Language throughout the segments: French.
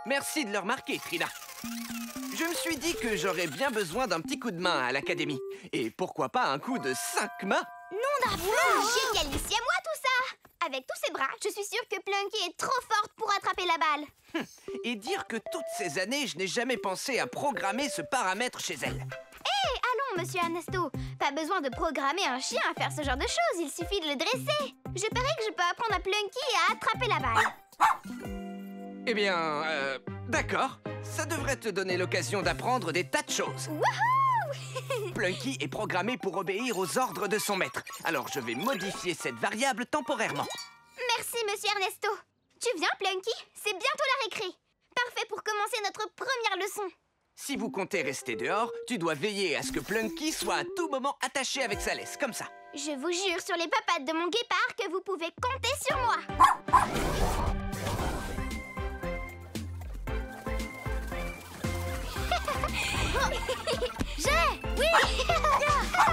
Merci de le remarquer, Trina. Je me suis dit que j'aurais bien besoin d'un petit coup de main à l'académie. Et pourquoi pas un coup de 5 mains? Nom d'un fou! Génialissime, moi tout ça! Avec tous ses bras, je suis sûre que Plunky est trop forte pour attraper la balle. Et dire que toutes ces années, je n'ai jamais pensé à programmer ce paramètre chez elle. Hé, allons, monsieur Ernesto. Pas besoin de programmer un chien à faire ce genre de choses, il suffit de le dresser. Je parie que je peux apprendre à Plunky à attraper la balle. Eh bien, d'accord. Ça devrait te donner l'occasion d'apprendre des tas de choses. Wouhou! Plunky est programmé pour obéir aux ordres de son maître. Alors, je vais modifier cette variable temporairement. Merci, monsieur Ernesto. Tu viens, Plunky? C'est bientôt la récré. Parfait pour commencer notre première leçon. Si vous comptez rester dehors, tu dois veiller à ce que Plunky soit à tout moment attaché avec sa laisse, comme ça. Je vous jure sur les papates de mon guépard que vous pouvez compter sur moi. J'ai! Oui!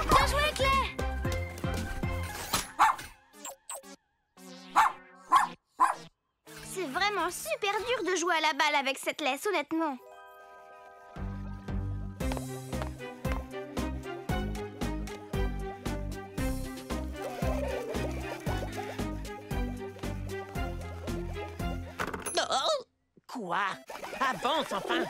Bien joué, Claire! C'est vraiment super dur de jouer à la balle avec cette laisse, honnêtement. Oh! Quoi? Avance enfin!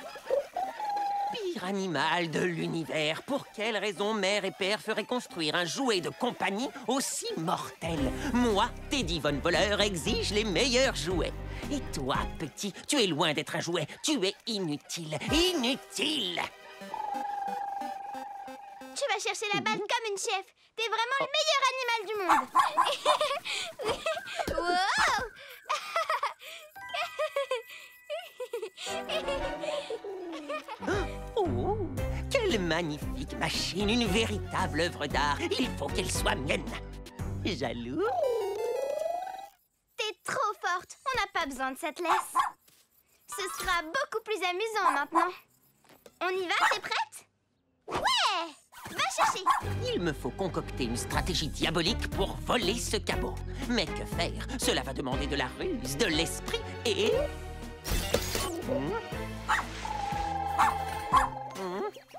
Pire animal de l'univers, pour quelle raison mère et père feraient construire un jouet de compagnie aussi mortel? Moi, Teddy Von Voleur, exige les meilleurs jouets. Et toi, petit, tu es loin d'être un jouet. Tu es inutile. Inutile! Tu vas chercher la balle comme une chef. T'es vraiment le meilleur animal du monde. Wow! Oh, quelle magnifique machine, une véritable œuvre d'art. Il faut qu'elle soit mienne. Jaloux? T'es trop forte. On n'a pas besoin de cette laisse. Ce sera beaucoup plus amusant maintenant. On y va, t'es prête? Ouais! Va chercher. Il me faut concocter une stratégie diabolique pour voler ce cabot. Mais que faire? Cela va demander de la ruse, de l'esprit et...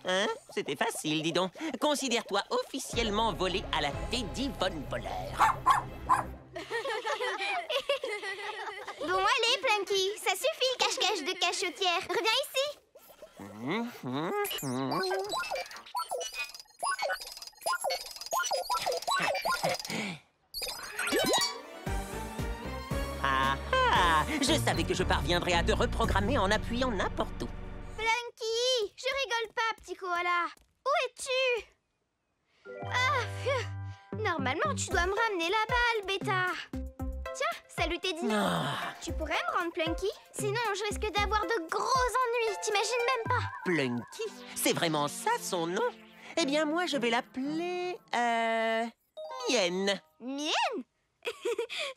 Hein? C'était facile, dis donc. Considère-toi officiellement volé à la Teddy Von Voleur. Bon, allez, Plunky. Ça suffit le cache-cache de cachotière. Reviens ici. Ah ah! Je savais que je parviendrais à te reprogrammer en appuyant n'importe où. Plunky, je rigole pas, petit koala. Où es-tu? Ah, pfiou. Normalement, tu dois me ramener la balle, bêta. Tiens, salut Teddy. Ah. Tu pourrais me rendre Plunky? Sinon, je risque d'avoir de gros ennuis. T'imagines même pas. Plunky? C'est vraiment ça son nom? Eh bien, moi, je vais l'appeler... Mienne. Mienne?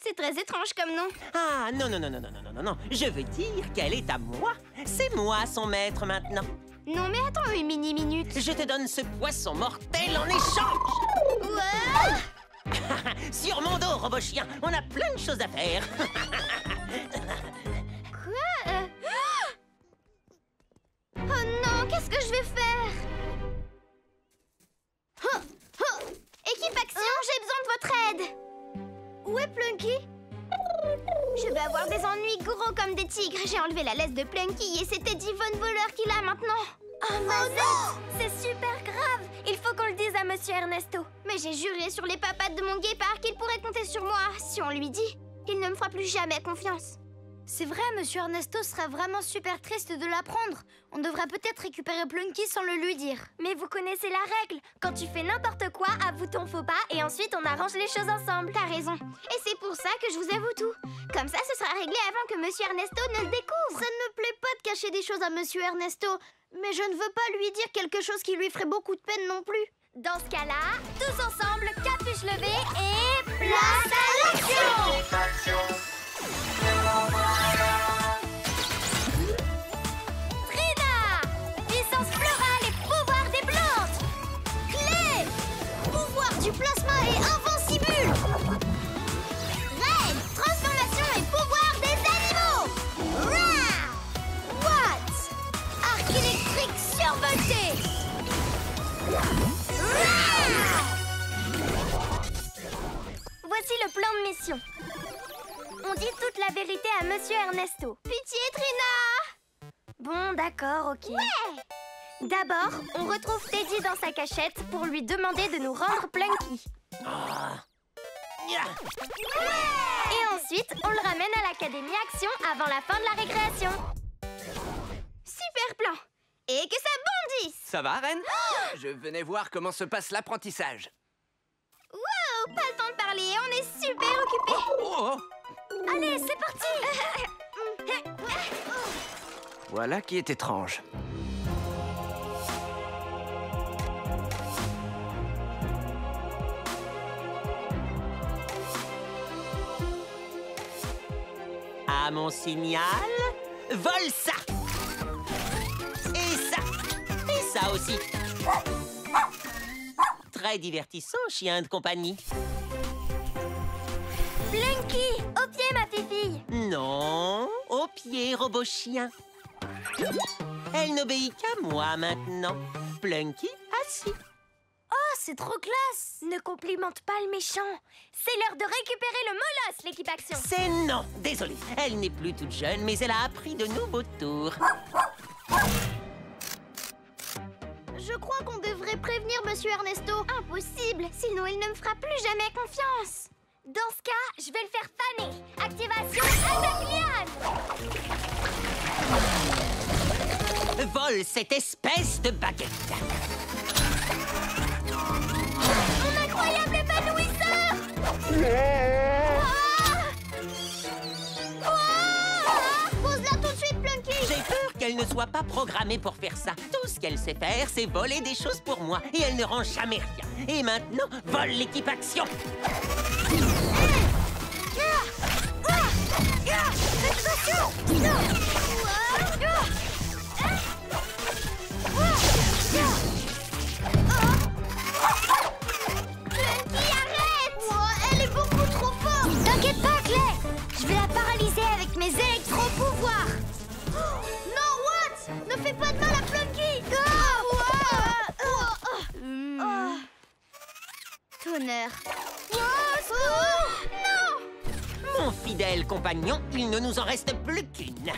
C'est très étrange comme nom. Ah, non, non, non, non, non, non, non, non. Je veux dire qu'elle est à moi. C'est moi son maître maintenant. Non, mais attends une mini-minute. Je te donne ce poisson mortel en échange. Wow! Sur mon dos, robot chien, on a plein de choses à faire. Quoi? Oh non, qu'est-ce que je vais faire? Équipe action, j'ai besoin de votre aide. Où est Plunky? Je vais avoir des ennuis gros comme des tigres. J'ai enlevé la laisse de Plunky et c'est Teddy Von Voleur qui l'a maintenant. Oh non! C'est super grave. Il faut qu'on le dise à monsieur Ernesto. Mais j'ai juré sur les papates de mon guépard qu'il pourrait compter sur moi. Si on lui dit, il ne me fera plus jamais confiance. C'est vrai, monsieur Ernesto serait vraiment super triste de l'apprendre. On devrait peut-être récupérer Plunky sans le lui dire. Mais vous connaissez la règle. Quand tu fais n'importe quoi, avoue ton faux pas et ensuite on arrange les choses ensemble. T'as raison. Et c'est pour ça que je vous avoue tout. Comme ça, ce sera réglé avant que monsieur Ernesto ne le découvre. Ça ne me plaît pas de cacher des choses à monsieur Ernesto. Mais je ne veux pas lui dire quelque chose qui lui ferait beaucoup de peine non plus. Dans ce cas-là, tous ensemble, capuche levée et place à l'action! Trina! Puissance florale et pouvoir des plantes! Clé! Pouvoir du plasma et invincible! Reine! Transformation et pouvoir des animaux! Rah! dit toute la vérité à Monsieur Ernesto. Pitié, Trina! Bon, d'accord, ok. Ouais! D'abord, on retrouve Teddy dans sa cachette pour lui demander de nous rendre Plunky. Et ensuite, on le ramène à l'Académie Action avant la fin de la récréation. Super plan! Et que ça bondisse! Ça va, Reine? Je venais voir comment se passe l'apprentissage. Wow! Pas le temps de parler, on est super occupés. Oh! Allez, c'est parti! Voilà qui est étrange. À mon signal, vole ça! Et ça! Et ça aussi! Très divertissant, chien de compagnie. Plunky, au pied, ma fille. Non, au pied, robot chien. Elle n'obéit qu'à moi maintenant. Plunky, assis. Oh, c'est trop classe. Ne complimente pas le méchant. C'est l'heure de récupérer le molosse, l'équipe Action. C'est non, désolé. Elle n'est plus toute jeune, mais elle a appris de nouveaux tours. Je crois qu'on devrait prévenir Monsieur Ernesto. Impossible, sinon il ne me fera plus jamais confiance. Dans ce cas, je vais le faire faner. Activation attaque liane. Vole cette espèce de baguette. Mon incroyable épanouisseur. Pose-la tout de suite, Plunky. J'ai peur qu'elle ne soit pas programmée pour faire ça. Tout ce qu'elle sait faire, c'est voler des choses pour moi. Et elle ne rend jamais rien. Et maintenant, vole l'équipe Action. Plunky, arrête! Elle est beaucoup trop forte. T'inquiète pas, Clay. Je vais la paralyser avec mes électro-pouvoirs. Non, What? Ne fais pas de mal à Plunky. Tonnerre. Non! Mon fidèle compagnon, il ne nous en reste plus qu'une.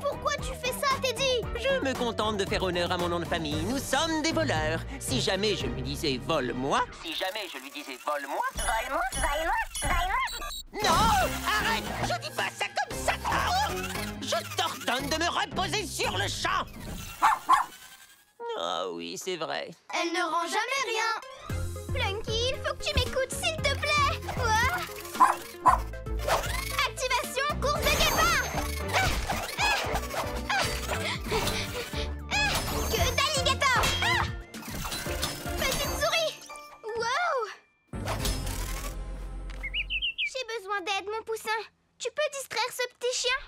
Pourquoi tu fais ça, Teddy? Je me contente de faire honneur à mon nom de famille. Nous sommes des voleurs. Si jamais je lui disais vole-moi... Si jamais je lui disais vole-moi... Vole-moi, vole-moi, vole-moi. Non! Arrête! Je dis pas ça comme ça! Je t'ordonne de me reposer sur le champ! Ah oui, c'est vrai. Elle ne rend jamais rien. Plunky, il faut que tu m'écoutes, s'il te plaît. Quoi? Activation, course de guépard. Que d'alligator. Petite souris. Wow. J'ai besoin d'aide, mon poussin. Tu peux distraire ce petit chien?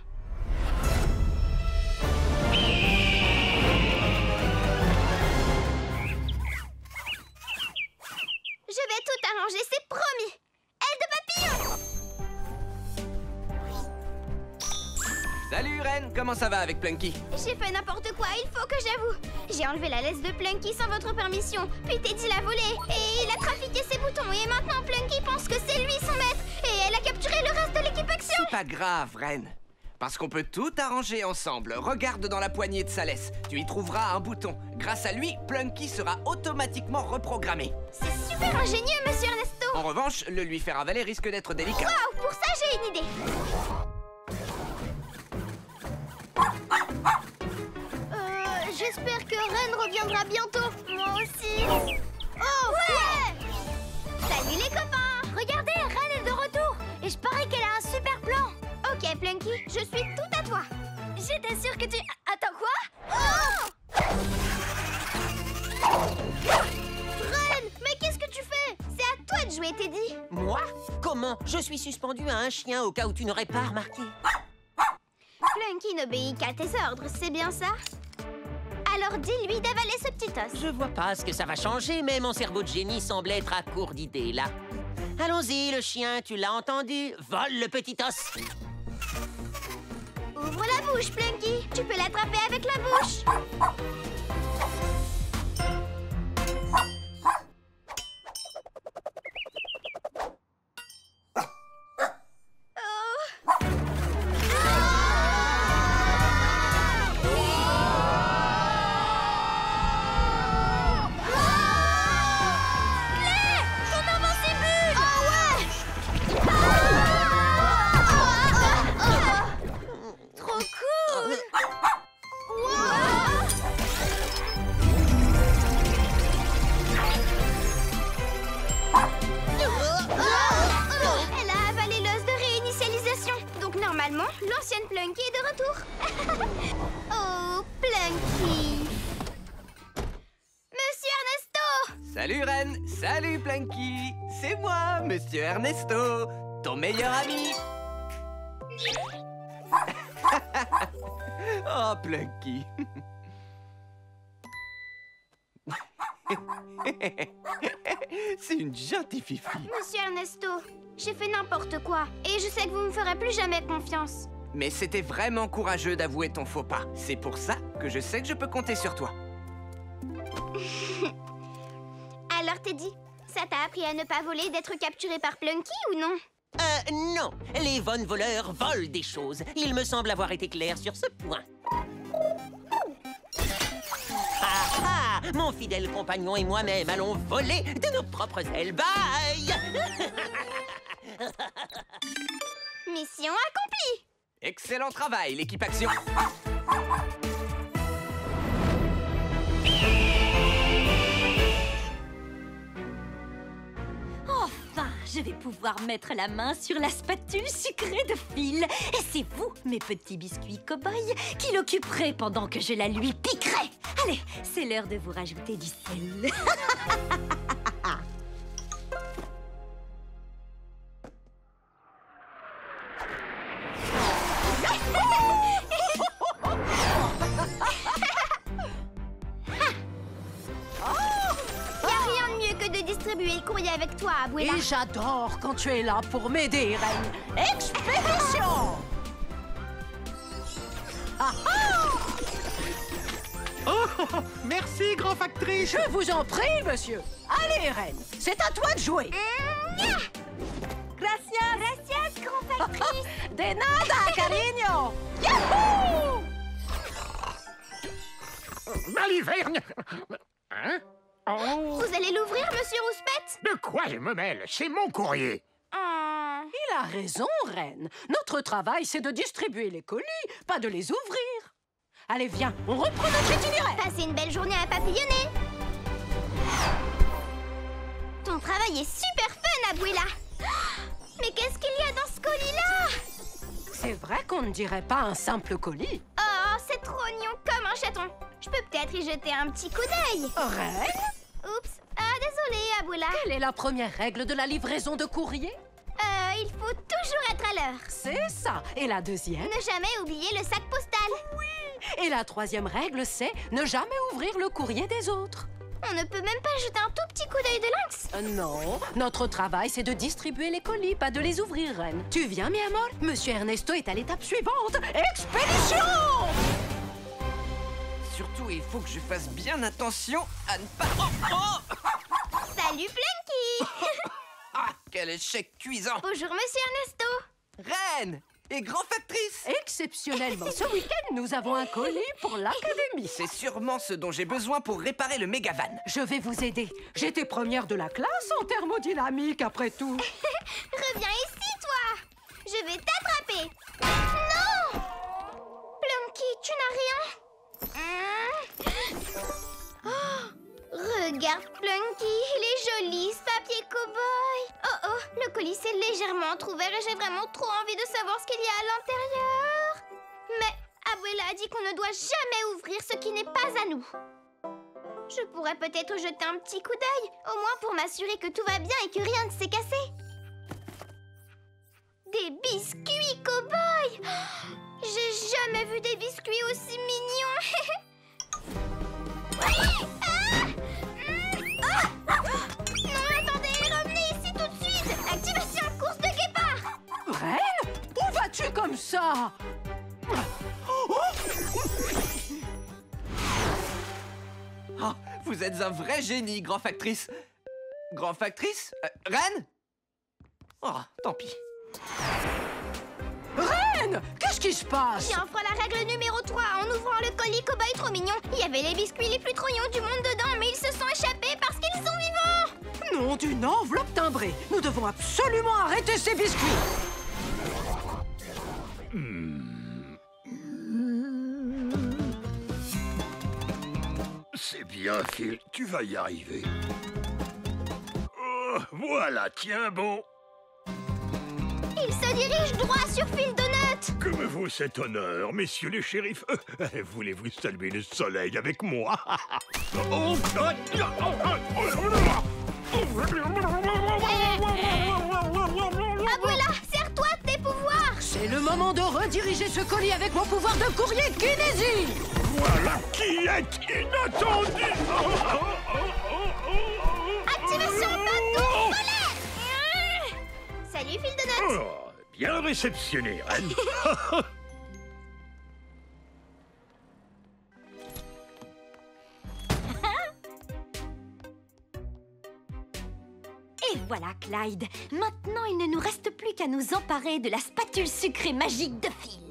Je vais tout arranger, c'est promis. Aile de papillon. Salut, Reine. Comment ça va avec Plunky? J'ai fait n'importe quoi, il faut que j'avoue. J'ai enlevé la laisse de Plunky sans votre permission. Puis Teddy l'a volée. Et il a trafiqué ses boutons. Et maintenant, Plunky pense que c'est lui son maître. Et elle a capturé le reste de l'équipe Action. C'est pas grave, Reine. Parce qu'on peut tout arranger ensemble. Regarde dans la poignée de sa laisse. Tu y trouveras un bouton. Grâce à lui, Plunky sera automatiquement reprogrammé. C'est super ingénieux, Monsieur Ernesto. En revanche, le lui faire avaler risque d'être délicat. Waouh, pour ça, j'ai une idée. J'espère que Reine reviendra bientôt. Moi aussi. Oh, ouais. Salut les copains. Regardez, Reine est de retour. Et je parie qu'elle a un super plan. Ok, Plunky, je suis tout à toi. J'étais sûre que tu... Attends, quoi? Oh! Reine, mais qu'est-ce que tu fais? C'est à toi de jouer, Teddy. Moi? Comment? Je suis suspendu à un chien au cas où tu n'aurais pas remarqué. Plunky n'obéit qu'à tes ordres, c'est bien ça? Alors dis-lui d'avaler ce petit os. Je vois pas ce que ça va changer, mais mon cerveau de génie semble être à court d'idées, là. Allons-y, le chien, tu l'as entendu? Vole le petit os. Ouvre la bouche, Plunky. Tu peux l'attraper avec la bouche. semaine, Plunky est de retour. Oh, Plunky. Monsieur Ernesto! Salut Ren, salut Plunky. C'est moi, Monsieur Ernesto, ton meilleur ami. Oh, Plunky. C'est une gentille fifi. Monsieur Ernesto, j'ai fait n'importe quoi. Et je sais que vous me ferez plus jamais confiance. Mais c'était vraiment courageux d'avouer ton faux pas. C'est pour ça que je sais que je peux compter sur toi. Alors, Teddy, ça t'a appris à ne pas voler, d'être capturé par Plunky ou non? Non. Les Von voleurs volent des choses. Il me semble avoir été clair sur ce point. Ah, mon fidèle compagnon et moi-même allons voler de nos propres ailes. Bye! Mission accomplie! Excellent travail, l'équipe Action. Enfin, je vais pouvoir mettre la main sur la spatule sucrée de Phil. Et c'est vous, mes petits biscuits cow-boys, qui l'occuperez pendant que je la lui piquerai. Allez, c'est l'heure de vous rajouter du sel. Distribuer le courrier avec toi, Abuela. Et j'adore quand tu es là pour m'aider, Reine. Expédition! Ah ah! Oh, merci, grand factrice. Je vous en prie, monsieur. Allez, Reine, c'est à toi de jouer. Gracias. Gracias, grand factrice. De nada, cariño. Yahoo! Maliverne. Hein? Oh. Vous allez l'ouvrir, monsieur Rouspette? De quoi je me mêle? C'est mon courrier. Il a raison, Reine. Notre travail, c'est de distribuer les colis, pas de les ouvrir. Allez, viens, on reprend notre itinéraire. Passez une belle journée à papillonner. Ton travail est super fun, Abuela. Mais qu'est-ce qu'il y a dans ce colis-là? C'est vrai qu'on ne dirait pas un simple colis. Oh, c'est trop mignon comme un chaton. Je peux peut-être y jeter un petit coup d'œil. Reine? Oups. Ah, désolée, Abuela. Quelle est la première règle de la livraison de courrier? Il faut toujours être à l'heure. C'est ça. Et la deuxième? Ne jamais oublier le sac postal. Oui. Et la troisième règle, c'est ne jamais ouvrir le courrier des autres. On ne peut même pas jeter un tout petit coup d'œil de lynx. Non, notre travail, c'est de distribuer les colis, pas de les ouvrir, Reine. Tu viens, mi amor? Monsieur Ernesto est à l'étape suivante. Expédition! Surtout, il faut que je fasse bien attention à ne pas... Oh, oh! Salut, Plunky. Ah, quel échec cuisant. Bonjour, monsieur Ernesto. Reine et grand factrice. Exceptionnellement, ce week-end, nous avons un colis pour l'académie. C'est sûrement ce dont j'ai besoin pour réparer le mégavan. Je vais vous aider. J'étais première de la classe en thermodynamique, après tout. Reviens ici, toi. Je vais t'attraper. Non! Plunky, tu n'as rien? Regarde, Plunky, il est joli, ce papier cow-boy. Oh oh, le colis s'est légèrement entrouvert et j'ai vraiment trop envie de savoir ce qu'il y a à l'intérieur. Mais Abuela a dit qu'on ne doit jamais ouvrir ce qui n'est pas à nous. Je pourrais peut-être jeter un petit coup d'œil, au moins pour m'assurer que tout va bien et que rien ne s'est cassé. Des biscuits cow-boy! J'ai jamais vu des biscuits aussi mignons. Non, attendez, revenez ici tout de suite. Activation course de guépard. Reine, où vas-tu comme ça? Oh, vous êtes un vrai génie, grand factrice. Grand factrice? Reine? Oh, tant pis. Reine, qu'est-ce qui se passe? J'ai enfreint la règle numéro 3 en ouvrant le colis cow-boy trop mignon. Il y avait les biscuits les plus trognons du monde dedans, mais ils se sont échappés parce qu'ils sont vivants. Non, d'une enveloppe timbrée. Nous devons absolument arrêter ces biscuits. C'est bien, Phil. Tu vas y arriver. Oh, voilà, tiens bon. Il se dirige droit sur Phil Donut. Que me vaut cet honneur, messieurs les shérifs? Voulez-vous saluer le soleil avec moi? Abuela, sers-toi de tes pouvoirs. C'est le moment de rediriger ce colis avec mon pouvoir de courrier kinésie. Voilà qui est inattendu! Activation bateau polaire. Salut Phil Donut. Oh, bien réceptionné, Reine. Et voilà, Clyde. Maintenant, il ne nous reste plus qu'à nous emparer de la spatule sucrée magique de Phil.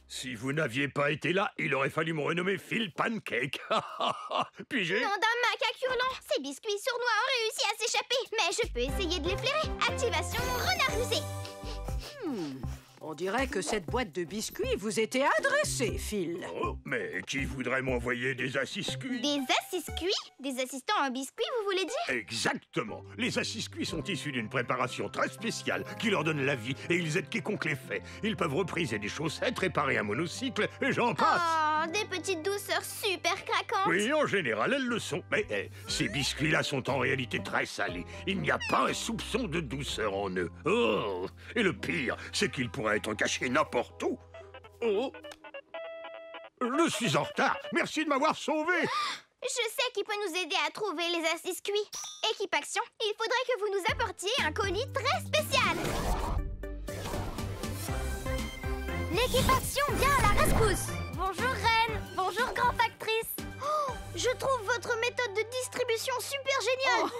Si vous n'aviez pas été là, il aurait fallu me renommer Phil Pancake. Puis-je? Nom d'un macaque hurlant. Ces biscuits sournois ont réussi à s'échapper, mais je peux essayer de les flairer. Activation renard rusé. On dirait que cette boîte de biscuits vous était adressée, Phil. Oh, mais qui voudrait m'envoyer des assis-cuits? Des assis-cuits? Des assistants en biscuits, vous voulez dire? Exactement. Les assis-cuits sont issus d'une préparation très spéciale qui leur donne la vie et ils aident quiconque les fait. Ils peuvent repriser des chaussettes, réparer un monocycle et j'en passe. Oh, des petites douceurs super craquantes. Oui, en général, elles le sont. Mais ces biscuits-là sont en réalité très salés. Il n'y a pas un soupçon de douceur en eux. Oh. Et le pire, c'est qu'ils pourraient être cachés n'importe où. Oh. Je suis en retard. Merci de m'avoir sauvé. Je sais qui peut nous aider à trouver les assis-cuits. Équipe Action, il faudrait que vous nous apportiez un colis très spécial. L'équipe Action vient à la rescousse. Bonjour Reine, bonjour Grand Factrice. Oh, je trouve votre méthode de distribution super géniale.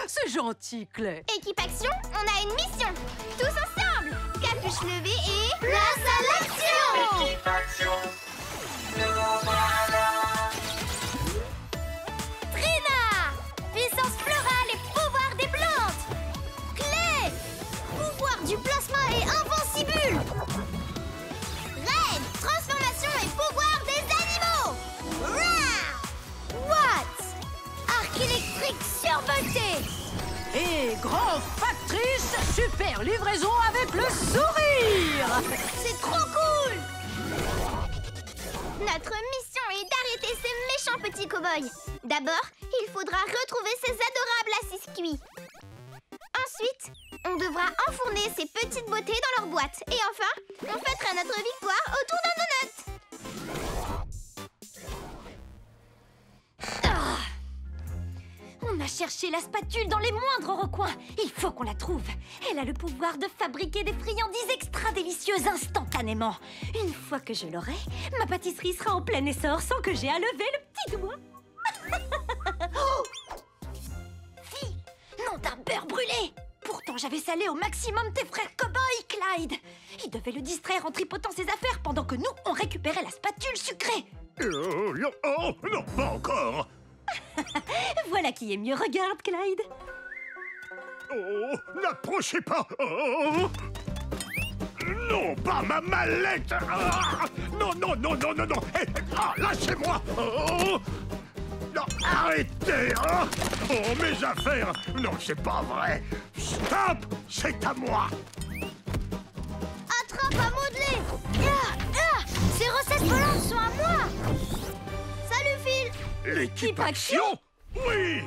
C'est gentil, Clay. Équipe Action, on a une mission. Tous ensemble, capuche levée et... place à l'action. Équipe Action, nous voilà. Trina, puissance florale et pouvoir des plantes. Clé, pouvoir du plasma et invincible. Red, transformation et pouvoir des animaux. Rah! What? Arc électrique survolté. Et Grand Factrice, super livraison avec le sourire. C'est trop cool. Notre mission est d'arrêter ces méchants petits cow-boys. D'abord, il faudra retrouver ces adorables assis-cuits. Ensuite, on devra enfourner ces petites beautés dans leur boîte. Et enfin, on fêtera notre victoire autour d'un donut. Ah! On a cherché la spatule dans les moindres recoins. Il faut qu'on la trouve. Elle a le pouvoir de fabriquer des friandises extra délicieuses instantanément. Une fois que je l'aurai, ma pâtisserie sera en plein essor sans que j'aie à lever le petit doigt. Oh! Phil, nom d'un beurre brûlé. Pourtant, j'avais salé au maximum tes frères cow-boys, Clyde. Ils devaient le distraire en tripotant ses affaires pendant que nous, on récupérait la spatule sucrée. Oh, non, pas encore. Voilà qui est mieux. Regarde, Clyde. Oh, n'approchez pas. Oh. Non, pas ma mallette. Ah, non, non, non, non, non, non. Lâchez-moi. Oh. Non, arrêtez. Oh, mes affaires. Non, c'est pas vrai. Stop, c'est à moi. Attrape à modeler. Ces recettes volantes sont à moi. Salut Phil. L'équipe Action? Oui.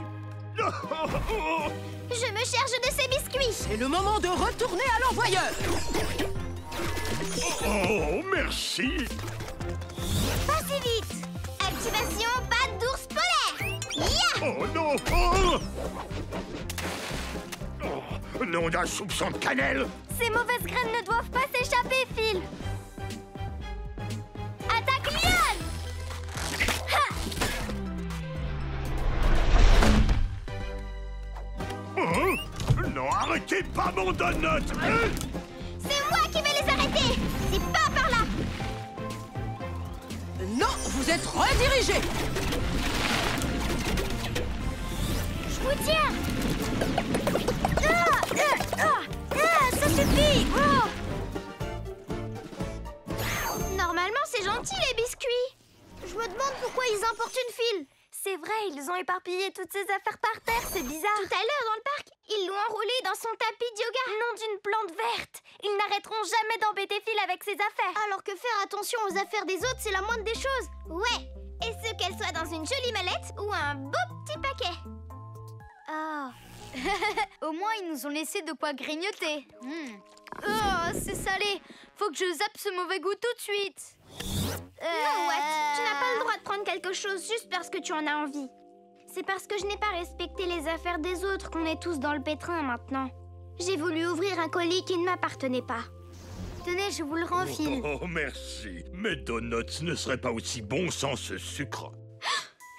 Je me charge de ces biscuits. C'est le moment de retourner à l'envoyeur. Oh, merci. Pas si vite. Activation patte d'ours polaire. Ya! Oh non. Oh, nom d'un soupçon de cannelle. Ces mauvaises graines ne doivent pas s'échapper, Phil. Attaque Lyon. Oh, non, arrêtez pas mon donut. C'est moi qui vais les arrêter. C'est pas par là. Non, vous êtes redirigé. Je vous tiens. Ça suffit. Normalement, c'est gentil, les biscuits. Je me demande pourquoi ils importunent Phil. C'est vrai, ils ont éparpillé toutes ces affaires par terre, c'est bizarre. Tout à l'heure, dans le parc, Ils l'ont enroulé dans son tapis de yoga. Nom d'une plante verte. Ils n'arrêteront jamais d'embêter Phil avec ses affaires. Alors que faire attention aux affaires des autres, c'est la moindre des choses. Ouais, et ce qu'elles soient dans une jolie mallette ou un beau petit paquet. Oh. Au moins, ils nous ont laissé de quoi grignoter. Oh, c'est salé. Faut que je zappe ce mauvais goût tout de suite. Non, Watt, tu n'as pas le droit de prendre quelque chose juste parce que tu en as envie. C'est parce que je n'ai pas respecté les affaires des autres qu'on est tous dans le pétrin maintenant. J'ai voulu ouvrir un colis qui ne m'appartenait pas. Tenez, je vous le rends, Phil. Oh, merci. Mes donuts ne seraient pas aussi bons sans ce sucre.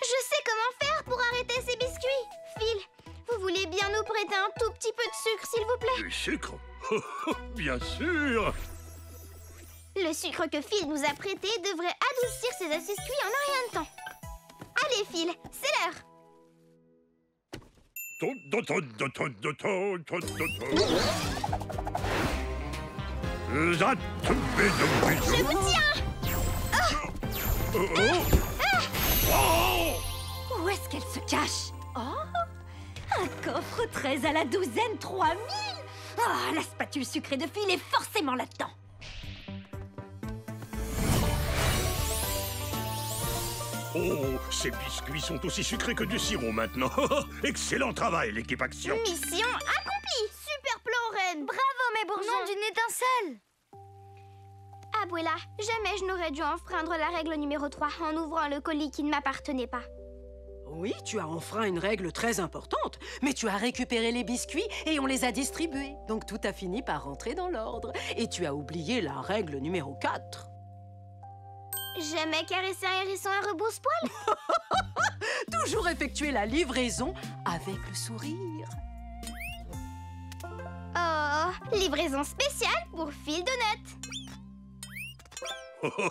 Je sais comment faire pour arrêter ces biscuits. Phil, vous voulez bien nous prêter un tout petit peu de sucre, s'il vous plaît? Du sucre? Bien sûr. Le sucre que Phil nous a prêté devrait adoucir ces biscuits en un rien de temps. Allez, Phil, c'est l'heure. Je vous tiens. Où est-ce qu'elle se cache? Oh, un coffre 13 à la douzaine, 3000. Ah, la spatule sucrée de Phil est forcément là-dedans. Oh, ces biscuits sont aussi sucrés que du sirop maintenant. Excellent travail, l'équipe Action. Mission accomplie. Super plan, Reine. Bravo, mes bourgeons. Nom d'une étincelle. Abuela, jamais je n'aurais dû enfreindre la règle numéro 3 en ouvrant le colis qui ne m'appartenait pas. Oui, tu as enfreint une règle très importante, mais tu as récupéré les biscuits et on les a distribués. Donc tout a fini par rentrer dans l'ordre. Et tu as oublié la règle numéro 4. Jamais caresser un hérisson à rebrousse-poil. Toujours effectuer la livraison avec le sourire. Oh, livraison spéciale pour Phil Donut.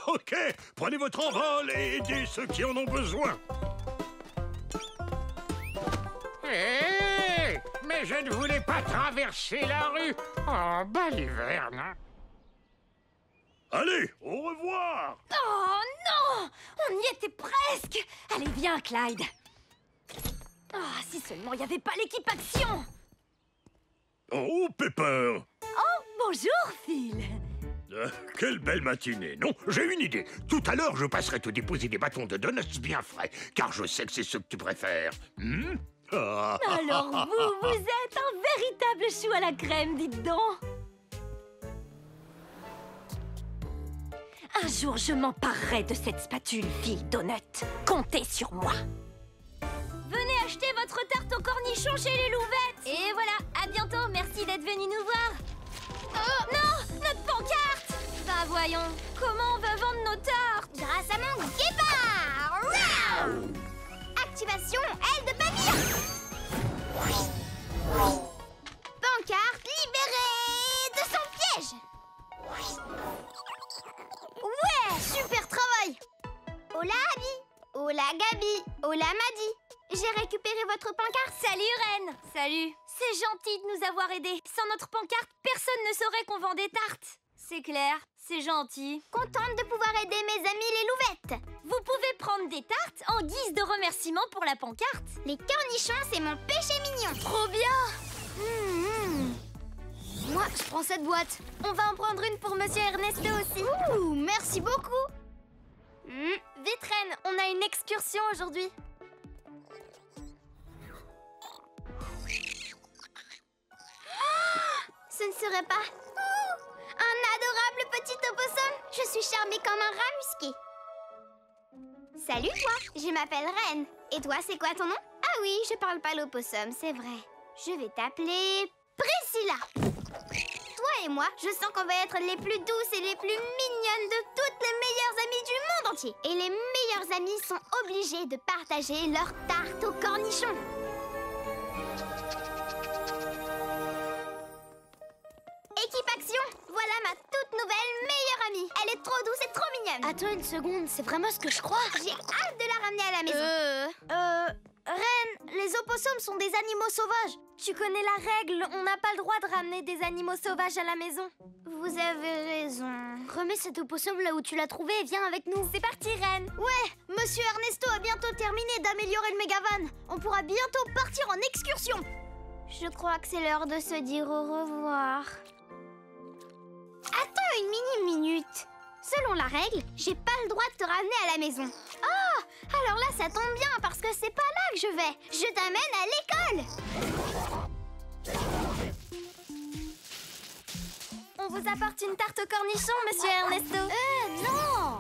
Ok, prenez votre envol et aidez ceux qui en ont besoin. Hé, mais je ne voulais pas traverser la rue. Oh, Baliverne. Allez, au revoir. Oh non! On y était presque! Allez, viens, Clyde. Ah, si seulement il n'y avait pas l'équipe Action! Oh, Pepper. Oh, bonjour, Phil. Quelle belle matinée, non? J'ai une idée. Tout à l'heure, je passerai te déposer des bâtons de donuts bien frais, car je sais que c'est ce que tu préfères. Alors vous êtes un véritable chou à la crème, dites donc. Un jour, je m'emparerai de cette spatule, Phil Donut. Comptez sur moi. Venez acheter votre tarte aux cornichons chez les Louvettes. Et voilà, à bientôt, merci d'être venu nous voir. Oh non, notre pancarte. Bah voyons, comment on va vendre nos tartes? Grâce à mon guépard. Round. Activation aile de papillon. Pancarte libérée de son piège. Ouais, super travail. Hola Abby, hola Gabi, hola Maddy. J'ai récupéré votre pancarte. Salut Reine. Salut. C'est gentil de nous avoir aidés. Sans notre pancarte, personne ne saurait qu'on vend des tartes. C'est clair, c'est gentil. Contente de pouvoir aider mes amis les Louvettes. Vous pouvez prendre des tartes en guise de remerciement pour la pancarte. Les cornichons, c'est mon péché mignon. Trop bien. Moi, je prends cette boîte. On va en prendre une pour Monsieur Ernesto aussi. Ouh, merci beaucoup. Vite, Reine, on a une excursion aujourd'hui. Ce ne serait pas... un adorable petit opossum. Je suis charmée comme un rat musqué. Salut toi, je m'appelle Reine. Et toi, c'est quoi ton nom? Ah oui, je parle pas l'opossum, c'est vrai. Je vais t'appeler Priscilla. Toi et moi, je sens qu'on va être les plus douces et les plus mignonnes de toutes les meilleures amies du monde entier. Et les meilleures amies sont obligées de partager leur tarte aux cornichons. Équipe Action, voilà ma toute nouvelle meilleure amie. Elle est trop douce et trop mignonne. Attends une seconde, c'est vraiment ce que je crois. J'ai hâte de la ramener à la maison. Reine, les opossums sont des animaux sauvages. Tu connais la règle, on n'a pas le droit de ramener des animaux sauvages à la maison. Vous avez raison. Remets cet opossum là où tu l'as trouvé et viens avec nous. C'est parti, Reine. Ouais, Monsieur Ernesto a bientôt terminé d'améliorer le mégavan. On pourra bientôt partir en excursion. Je crois que c'est l'heure de se dire au revoir. Attends une minute. Selon la règle, j'ai pas le droit de te ramener à la maison. Oh, alors là, ça tombe bien parce que c'est pas là que je vais. Je t'amène à l'école. On vous apporte une tarte au cornichon, monsieur Ernesto. Non.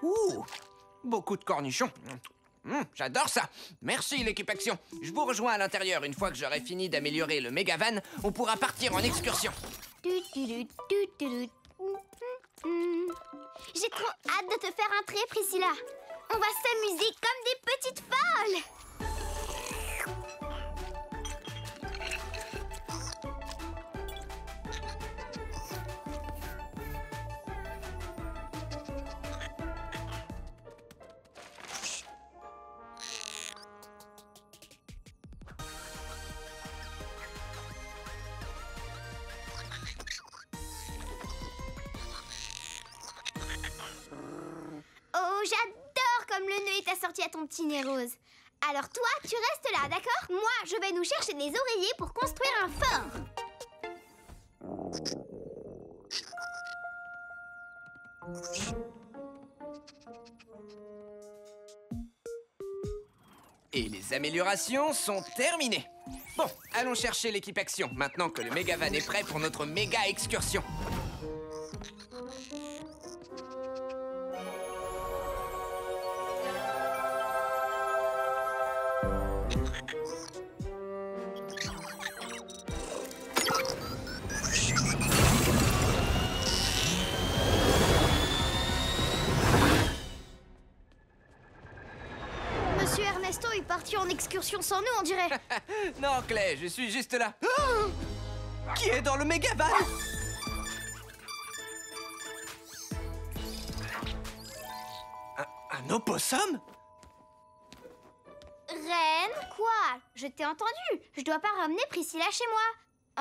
Ouh, beaucoup de cornichons. J'adore ça. Merci l'équipe Action. Je vous rejoins à l'intérieur. Une fois que j'aurai fini d'améliorer le Megavan, on pourra partir en excursion. J'ai trop hâte de te faire entrer, Priscilla. On va s'amuser comme des petites folles. Oh, j'adore comme le nœud est assorti à ton petit nez rose. Alors toi, tu restes là, d'accord? Moi, je vais nous chercher des oreillers pour construire un fort. Et les améliorations sont terminées. Bon, allons chercher l'équipe Action, maintenant que le Megavan est prêt pour notre méga excursion. Monsieur Ernesto est parti en excursion sans nous, on dirait. Non, Clay, je suis juste là. Oh, qui est dans le Megavan? Un opossum? Reine, quoi? Je t'ai entendu. Je dois pas ramener Priscilla chez moi.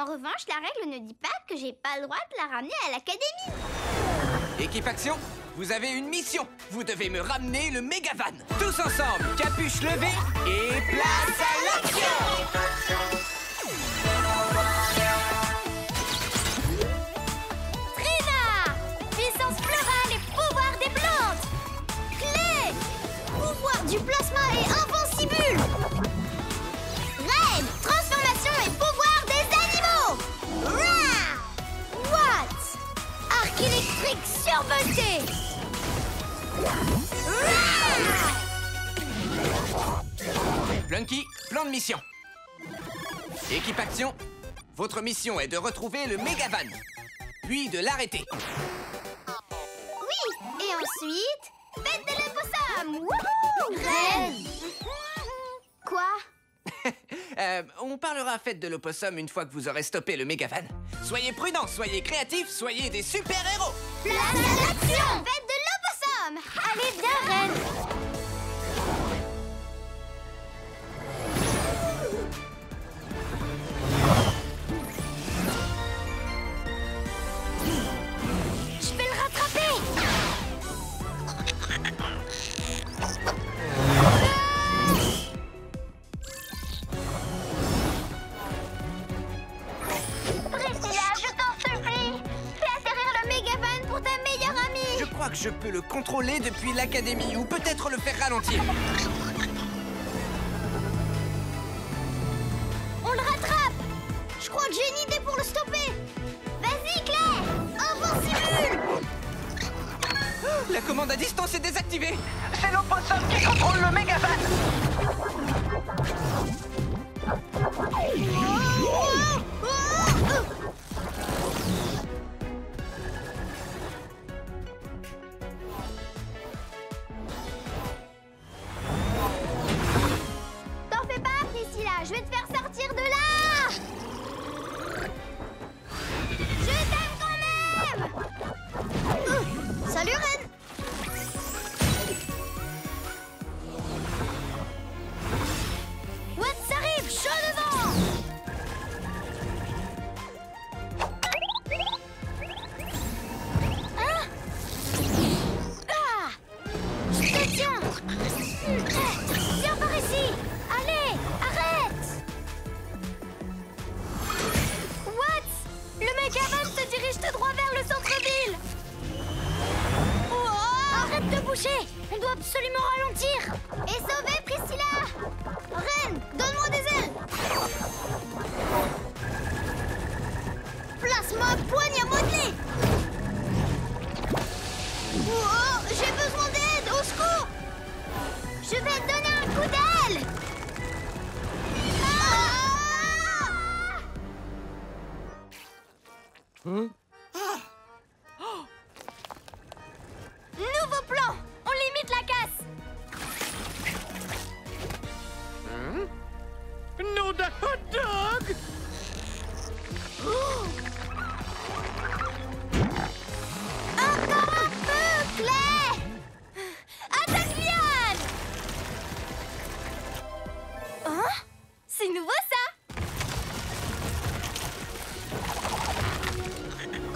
En revanche, la règle ne dit pas que j'ai pas le droit de la ramener à l'académie. Équipe Action, vous avez une mission. Vous devez me ramener le Megavan. Tous ensemble, capuche levée et place à l'action! Trina! Puissance florale et pouvoir des plantes! Clé! Pouvoir du plasma et invincibule! Reine! Transformation et pouvoir des animaux! Rah! What? Arc électrique survolté! Plunky, plan de mission. Équipe Action, votre mission est de retrouver le Megavan, puis de l'arrêter. Oui! Et ensuite, fête de l'opossum! Wouhou! Reine! Quoi? On parlera fête de l'opossum une fois que vous aurez stoppé le Megavan. Soyez prudents, soyez créatifs, soyez des super-héros! Place à l'action! Fête de l'opossum! Allez, viens, Reine! Je vais le rattraper! Priscilla, je t'en supplie! Fais atterrir le Megavan pour ta meilleure amie! Je crois que je peux le contrôler depuis l'académie, ou peut-être le faire ralentir. On le rattrape! Je crois que j'ai une idée pour le stopper! Vas-y, Claire! Invincible! La commande à distance est désactivée. C'est l'opossum qui contrôle le Megavan. T'en fais pas, Priscilla, je vais te faire sortir de là! Je t'aime quand même! Salut, Reine! What, ça arrive, chaud devant! Hein? Ah! Je te tiens! Viens par ici! Allez, arrête! boucher. On doit absolument ralentir. Et sauver Priscilla. Reine, donne-moi des ailes. Place-moi poigne à modeler. Oh, j'ai besoin d'aide, au secours. Je vais te donner un coup d'aile. Nouveau plan. On limite la casse. Nom d'un hot dog! Encore un peu, Clay. Attaque Liane. Hein? C'est nouveau ça.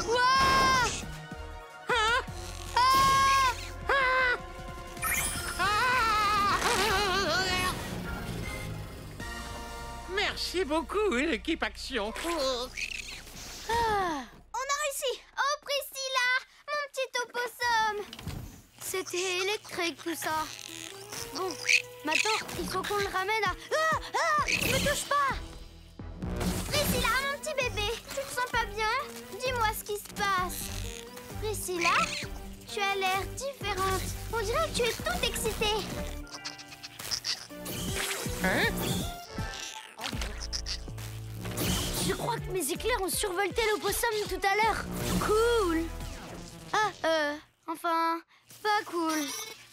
Wow! Merci beaucoup, l'équipe Action. On a réussi. Oh, Priscilla, mon petit opossum. C'était électrique tout ça. Bon, maintenant, il faut qu'on le ramène à... me touche pas. Priscilla, mon petit bébé, tu te sens pas bien? Dis-moi ce qui se passe. Priscilla, tu as l'air différente. On dirait que tu es toute excitée. Je crois que mes éclairs ont survolté l'opossum tout à l'heure. Cool. Enfin, pas cool.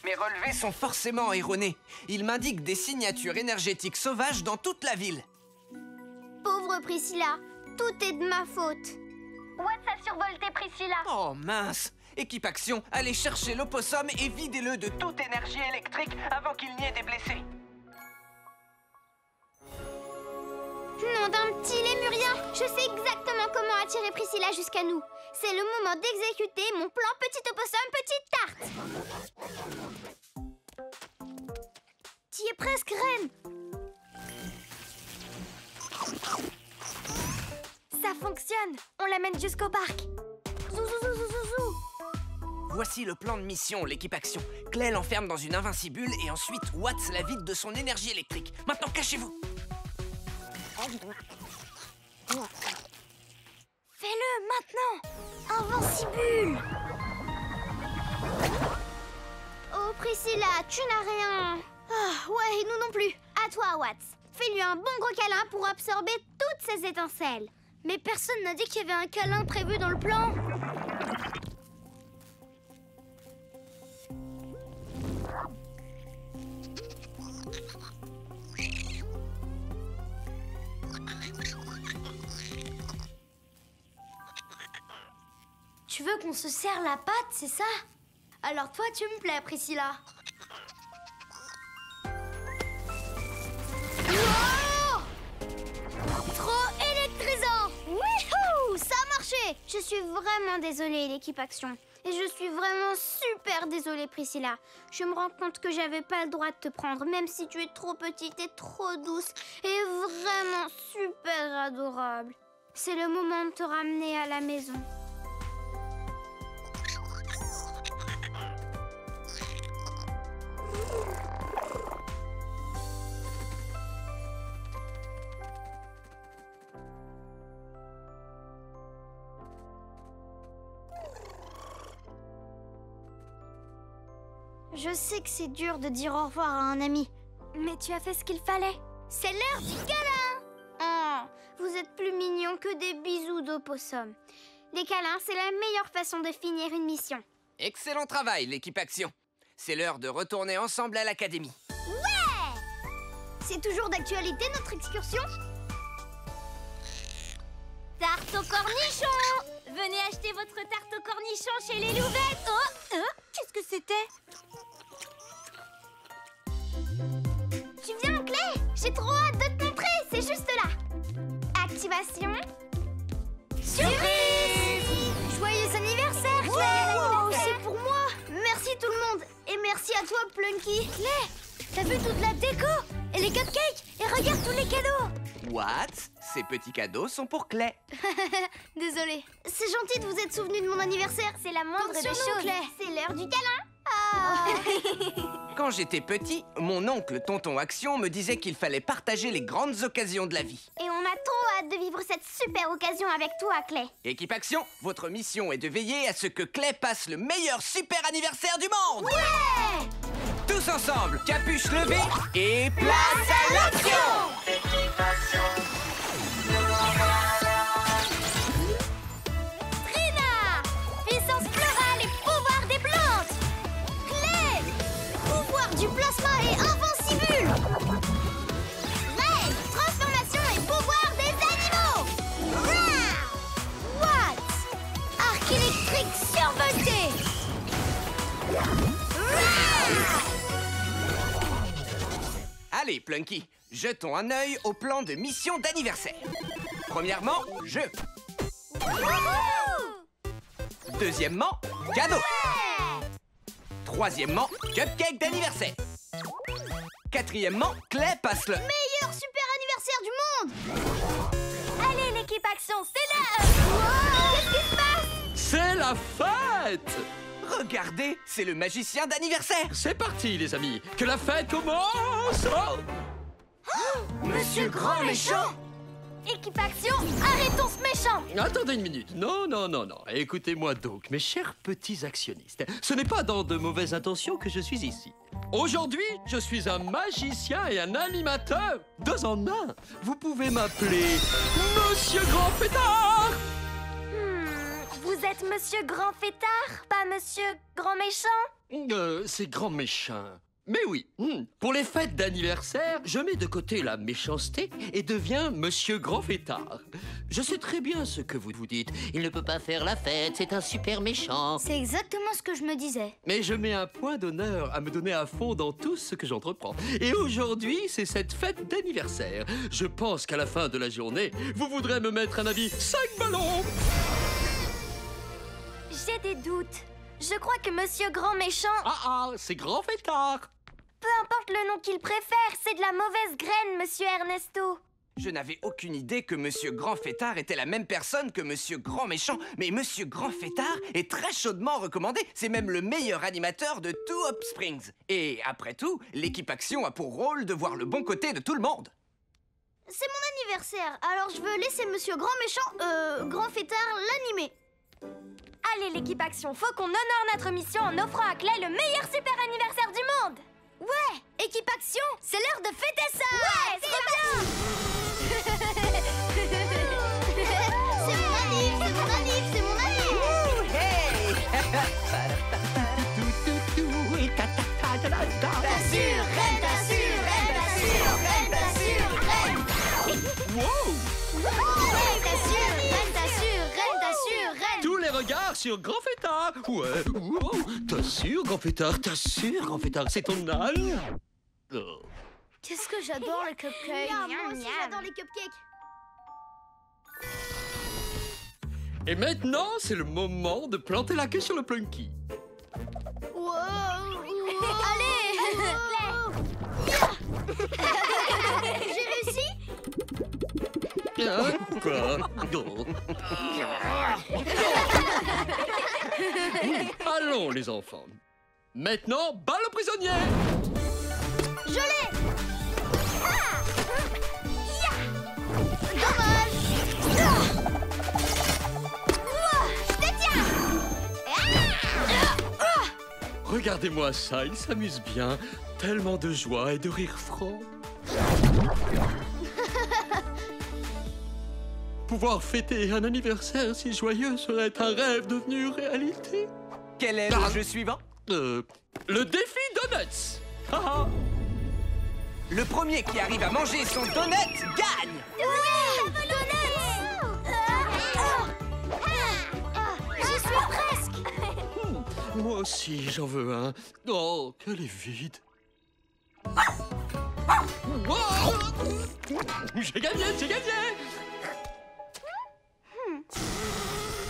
Mes relevés sont forcément erronés. Ils m'indiquent des signatures énergétiques sauvages dans toute la ville. Pauvre Priscilla, tout est de ma faute. Watts a survolté Priscilla. Oh mince! Équipe Action, allez chercher l'opossum et videz-le de toute énergie électrique avant qu'il n'y ait des blessés. Nom d'un petit lémurien, je sais exactement comment attirer Priscilla jusqu'à nous. C'est le moment d'exécuter mon plan petit opossum, petite tarte. T'y es presque, Reine. Ça fonctionne. On l'amène jusqu'au parc. Zou, zou, zou, zou, zou, zou. Voici le plan de mission, l'équipe Action. Clay l'enferme dans une invincibule et ensuite Watts la vide de son énergie électrique. Maintenant, cachez-vous! Fais-le maintenant. Invincibule. Oh, Priscilla, tu n'as rien. Ah, ouais, et nous non plus. À toi, Watts. Fais-lui un bon gros câlin pour absorber toutes ces étincelles. Mais personne n'a dit qu'il y avait un câlin prévu dans le plan. Tu veux qu'on se serre la patte, c'est ça? Alors toi, tu me plais, Priscilla. Wow! Trop électrisant! Wouhou! Ça a marché! Je suis vraiment désolée, l'équipe Action. Et je suis vraiment super désolée, Priscilla. Je me rends compte que j'avais pas le droit de te prendre, même si tu es trop petite et trop douce et vraiment super adorable. C'est le moment de te ramener à la maison. Je sais que c'est dur de dire au revoir à un ami, mais tu as fait ce qu'il fallait. C'est l'heure du câlin! Oh, vous êtes plus mignons que des bisous d'opossum. Les câlins, c'est la meilleure façon de finir une mission. Excellent travail, l'équipe Action. C'est l'heure de retourner ensemble à l'académie. Ouais! C'est toujours d'actualité, notre excursion? Tarte aux cornichons! Venez acheter votre tarte aux cornichons chez les Louvettes. Oh! Qu'est-ce que c'était? Tu viens, Clay? J'ai trop hâte de te montrer, c'est juste là. Activation. Surprise! Joyeux anniversaire, Clay! Wow, c'est pour moi. Merci tout le monde. Et merci à toi, Plunky. Clay, t'as vu toute la déco? Et les cupcakes? Et regarde tous les cadeaux. Watts, ces petits cadeaux sont pour Clay. Désolée. C'est gentil de vous être souvenu de mon anniversaire. C'est la moindre des choses. C'est l'heure du câlin. Ah! Quand j'étais petit, mon oncle Tonton Action me disait qu'il fallait partager les grandes occasions de la vie. Et on a trop hâte de vivre cette super occasion avec toi, Clay. Équipe Action, votre mission est de veiller à ce que Clay passe le meilleur super anniversaire du monde. Ouais! Tous ensemble, capuche levée et place à l'action! Équipe Action. Nous voilà. Trina! Puissance florale et pouvoir des plantes! Clay! Pouvoir du plasma et invincible! Ray! Transformation et pouvoir des animaux! Rah! Watt! Arc électrique survolté! Allez, Plunky, jetons un œil au plan de mission d'anniversaire. Premièrement, jeu. Deuxièmement, cadeau. Troisièmement, cupcake d'anniversaire. Quatrièmement, Clay passe le Meilleur super anniversaire du monde! Allez, l'équipe Action, c'est là! Qu'est-ce qui se passe? C'est la fête! Regardez, c'est le magicien d'anniversaire. C'est parti, les amis! Que la fête commence! Oh! Monsieur Grand Méchant! Équipe Action, arrêtons ce méchant! Attendez une minute. Non. Écoutez-moi donc, mes chers petits actionnistes. Ce n'est pas dans de mauvaises intentions que je suis ici. Aujourd'hui, je suis un magicien et un animateur. Deux en un. Vous pouvez m'appeler Monsieur Grand Fêtard. Vous êtes Monsieur Grand Fêtard, pas Monsieur Grand Méchant? C'est grand méchant. Mais oui, pour les fêtes d'anniversaire, je mets de côté la méchanceté et deviens Monsieur Grand Fêtard. Je sais très bien ce que vous vous dites. Il ne peut pas faire la fête, c'est un super méchant. C'est exactement ce que je me disais. Mais je mets un point d'honneur à me donner à fond dans tout ce que j'entreprends. Et aujourd'hui, c'est cette fête d'anniversaire. Je pense qu'à la fin de la journée, vous voudrez me mettre un avis 5 ballons. J'ai des doutes. Je crois que Monsieur Grand Méchant, C'est Grand Fêtard. peu importe le nom qu'il préfère, c'est de la mauvaise graine, Monsieur Ernesto. Je n'avais aucune idée que Monsieur Grand Fêtard était la même personne que Monsieur Grand Méchant. Mais Monsieur Grand Fêtard est très chaudement recommandé. C'est même le meilleur animateur de tout Hop Springs. Et après tout, l'équipe Action a pour rôle de voir le bon côté de tout le monde. C'est mon anniversaire, alors je veux laisser Monsieur Grand Méchant, Grand Fêtard, l'animer. Allez, l'équipe Action, faut qu'on honore notre mission en offrant à Clay le meilleur super anniversaire du monde. Ouais, équipe Action, c'est l'heure de fêter ça. Ouais, c'est bien. C'est mon anniv, c'est mon anniv, c'est mon anniv. T'assures, reine, t'assure, reine, t'assure, reine, t'assure, reine. Wow! Reine, t'assure, reine, t'assure, reine, t'assure, reine. Tous les regards sur Grand Fêtard. Ouais, wow. T'assures, Grand Fêtard, Grand Fêtard, c'est ton âne. Oh. Qu'est-ce que j'adore les cupcakes. Moi aussi, j'adore les cupcakes. Et maintenant, c'est le moment de planter la queue sur le Plunky. Allez, j'ai réussi. Quoi? Non. Allons, les enfants. Maintenant, balle au prisonnier. Je l'ai. Dommage. Je te tiens. Regardez-moi ça, il s'amuse bien. Tellement de joie et de rire franc. Pouvoir fêter un anniversaire si joyeux serait un rêve devenu réalité. Quel est le jeu suivant? Le défi Donuts. Le premier qui arrive à manger son donut gagne. Oui, j'y suis presque. Moi aussi, j'en veux un. Oh, qu'elle est vide. Wow! J'ai gagné, j'ai gagné!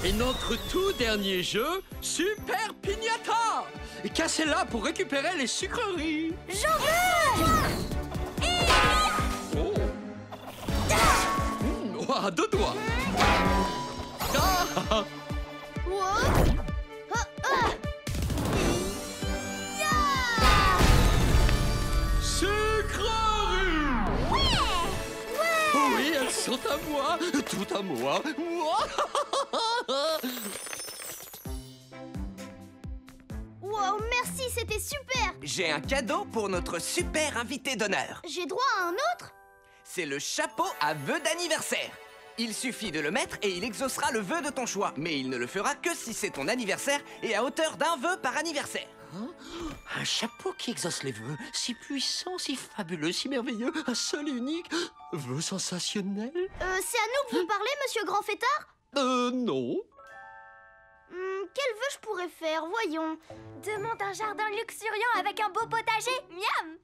Et notre tout dernier jeu, Super Piñata! Et cassez-la pour récupérer les sucreries! J'en veux. Oh! À deux doigts! sont à moi, tout à moi. Wow, merci, c'était super. J'ai un cadeau pour notre super invité d'honneur. J'ai droit à un autre? C'est le chapeau à vœux d'anniversaire. Il suffit de le mettre et il exaucera le vœu de ton choix. Mais il ne le fera que si c'est ton anniversaire et à hauteur d'un vœu par anniversaire. Hein? Un chapeau qui exauce les vœux, si puissant, si fabuleux, si merveilleux, un seul et unique vœu sensationnel. C'est à nous que vous parlez, monsieur Grand Fêtard? Non. Quel vœu je pourrais faire? Voyons. Demande un jardin luxuriant avec un beau potager. Miam!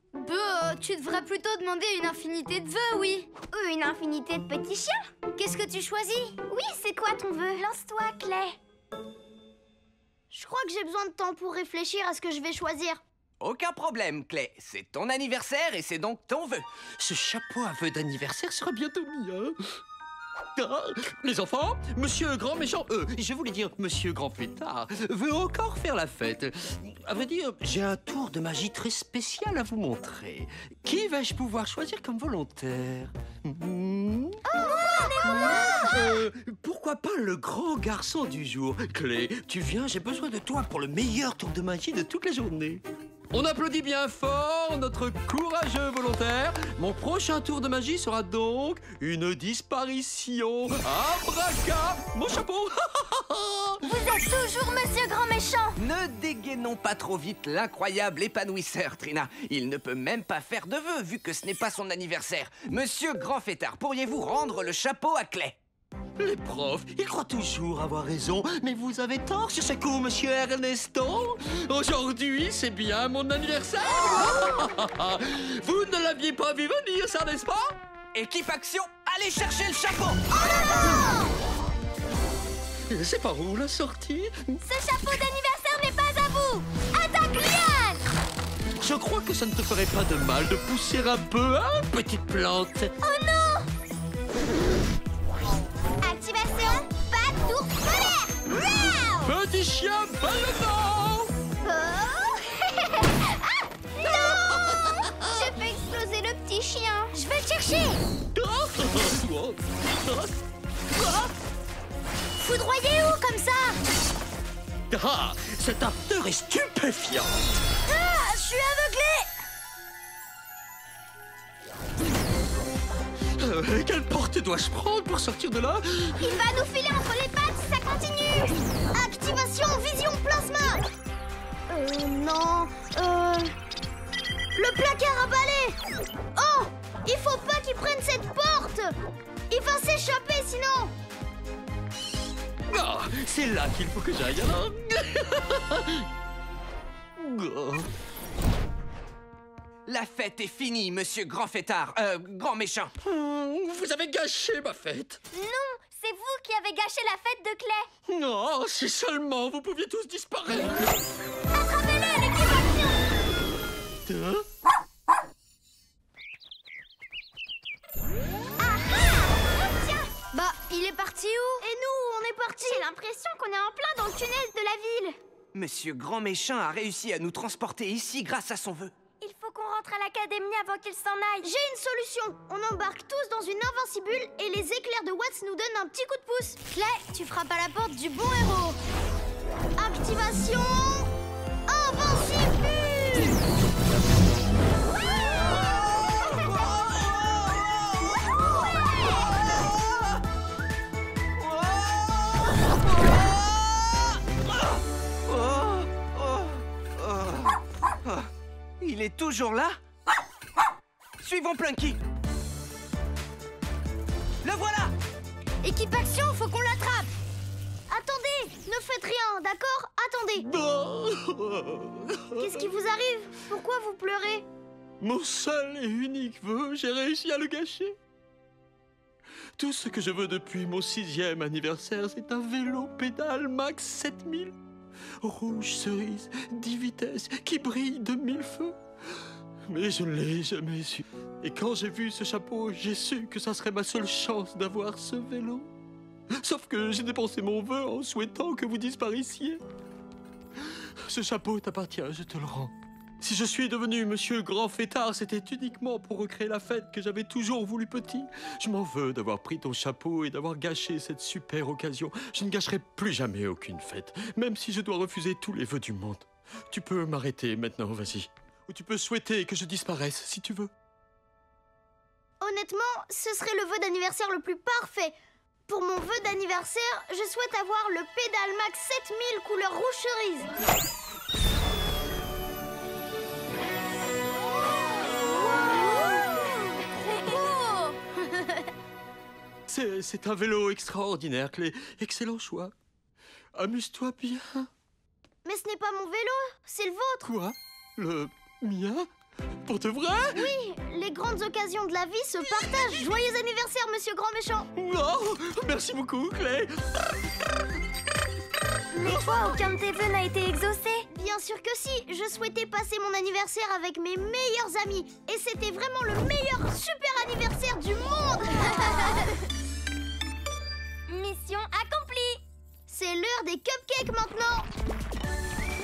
Tu devrais plutôt demander une infinité de vœux, oui. Une infinité de petits chiens? Qu'est-ce que tu choisis? Oui, c'est quoi ton vœu? Lance-toi, Clay. Je crois que j'ai besoin de temps pour réfléchir à ce que je vais choisir. Aucun problème, Clay. C'est ton anniversaire et c'est donc ton vœu. Ce chapeau à vœux d'anniversaire sera bientôt mien. Ah, les enfants, monsieur Grand Méchant, je voulais dire monsieur Grand Fêtard, veut encore faire la fête. À vrai dire, j'ai un tour de magie très spécial à vous montrer. Qui vais-je pouvoir choisir comme volontaire? Pourquoi pas le grand garçon du jour? Clé, tu viens, j'ai besoin de toi pour le meilleur tour de magie de toute la journée. On applaudit bien fort notre courageux volontaire. Mon prochain tour de magie sera donc une disparition. Abraca, mon chapeau. Vous êtes toujours Monsieur Grand Méchant. Ne dégainons pas trop vite l'incroyable épanouisseur, Trina. Il ne peut même pas faire de vœux vu que ce n'est pas son anniversaire. Monsieur Grand Fêtard, pourriez-vous rendre le chapeau à Clay? Les profs, ils croient toujours avoir raison, mais vous avez tort sur ce coup, monsieur Ernesto. Aujourd'hui, c'est bien mon anniversaire. Vous ne l'aviez pas vu venir, ça, n'est-ce pas? Équipe action, allez chercher le chapeau. C'est par où la sortie? Ce chapeau d'anniversaire n'est pas à vous. Attaque, Liane! Je crois que ça ne te ferait pas de mal de pousser un peu, hein, petite plante? Oh non! Activation, pas d'ours polaire. Wow! Petit chien ballonnant! Non! J'ai fait exploser le petit chien. Je vais le chercher. Foudroyez où comme ça? Ah, cette ardeur est stupéfiante! Ah, je suis aveuglé. Quelle porte dois-je prendre pour sortir de là? Il va nous filer entre les pattes si ça continue. Activation vision plasma. Non. Le placard à balai. Oh, il faut pas qu'il prenne cette porte. Il va s'échapper sinon. Ah, c'est là qu'il faut que j'aille alors. La fête est finie, monsieur Grand Fêtard, Grand Méchant. Vous avez gâché ma fête. Non, c'est vous qui avez gâché la fête de Clay. Non, si seulement vous pouviez tous disparaître. Attrapez-le, l'équipe action. Bah, il est parti où? Et nous, on est parti. J'ai l'impression qu'on est en plein dans le tunnel de la ville. Monsieur Grand Méchant a réussi à nous transporter ici grâce à son vœu. Il faut qu'on rentre à l'académie avant qu'il s'en aille. J'ai une solution. On embarque tous dans une invincibule et les éclairs de Watts nous donnent un petit coup de pouce. Clay, tu frappes à la porte du bon héros. Activation invincibule. Il est toujours là? Suivons Plunky. Le voilà! Équipe action, faut qu'on l'attrape. Attendez, ne faites rien, d'accord? Attendez. Qu'est-ce qui vous arrive? Pourquoi vous pleurez? Mon seul et unique vœu, j'ai réussi à le gâcher. Tout ce que je veux depuis mon 6e anniversaire, c'est un vélo pédale max 7000. Rouge cerise, 10 vitesses, qui brille de 1000 feux. Mais je ne l'ai jamais su. Et quand j'ai vu ce chapeau, j'ai su que ça serait ma seule chance d'avoir ce vélo. Sauf que j'ai dépensé mon vœu en souhaitant que vous disparaissiez. Ce chapeau t'appartient, je te le rends. Si je suis devenu Monsieur Grand Fêtard, c'était uniquement pour recréer la fête que j'avais toujours voulu petit. Je m'en veux d'avoir pris ton chapeau et d'avoir gâché cette super occasion. Je ne gâcherai plus jamais aucune fête, même si je dois refuser tous les vœux du monde. Tu peux m'arrêter maintenant, vas-y. Ou tu peux souhaiter que je disparaisse, si tu veux. Honnêtement, ce serait le vœu d'anniversaire le plus parfait. Pour mon vœu d'anniversaire, je souhaite avoir le Pédale Max 7000 couleur rouge cerise. C'est un vélo extraordinaire, Clé. Excellent choix. Amuse-toi bien. Mais ce n'est pas mon vélo, c'est le vôtre. Quoi? Le mien? Pour de vrai? Oui, les grandes occasions de la vie se partagent. Joyeux anniversaire, monsieur Grand Méchant. Oh, merci beaucoup, Clé. Mais toi, aucun de tes vœux n'a été exaucé. Bien sûr que si, je souhaitais passer mon anniversaire avec mes meilleurs amis. Et c'était vraiment le meilleur super anniversaire du monde. Mission accomplie. C'est l'heure des cupcakes maintenant.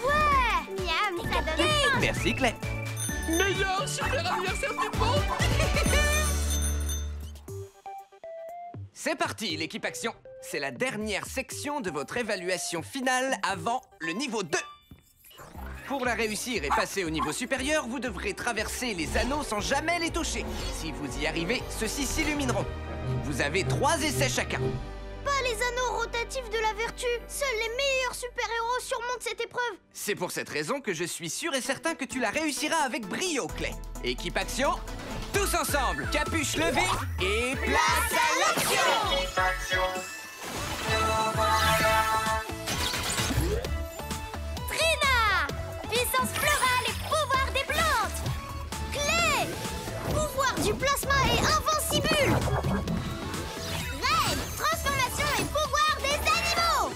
Ouais, miam, ça donne faim. Merci, Clé. Meilleur super anniversaire du monde. C'est parti, l'équipe Action. C'est la dernière section de votre évaluation finale avant le niveau 2. Pour la réussir et passer au niveau supérieur, vous devrez traverser les anneaux sans jamais les toucher. Si vous y arrivez, ceux-ci s'illumineront. Vous avez 3 essais chacun. Pas les anneaux rotatifs de la vertu. Seuls les meilleurs super-héros surmontent cette épreuve. C'est pour cette raison que je suis sûr et certain que tu la réussiras avec brio, Clé. Équipe Action, tous ensemble, capuche levée et place à l'action! Équipe Action, nous voilà. Trina, puissance florale et pouvoir des plantes. Clé, pouvoir du plasma et invincible. Red, transformation et pouvoir des animaux.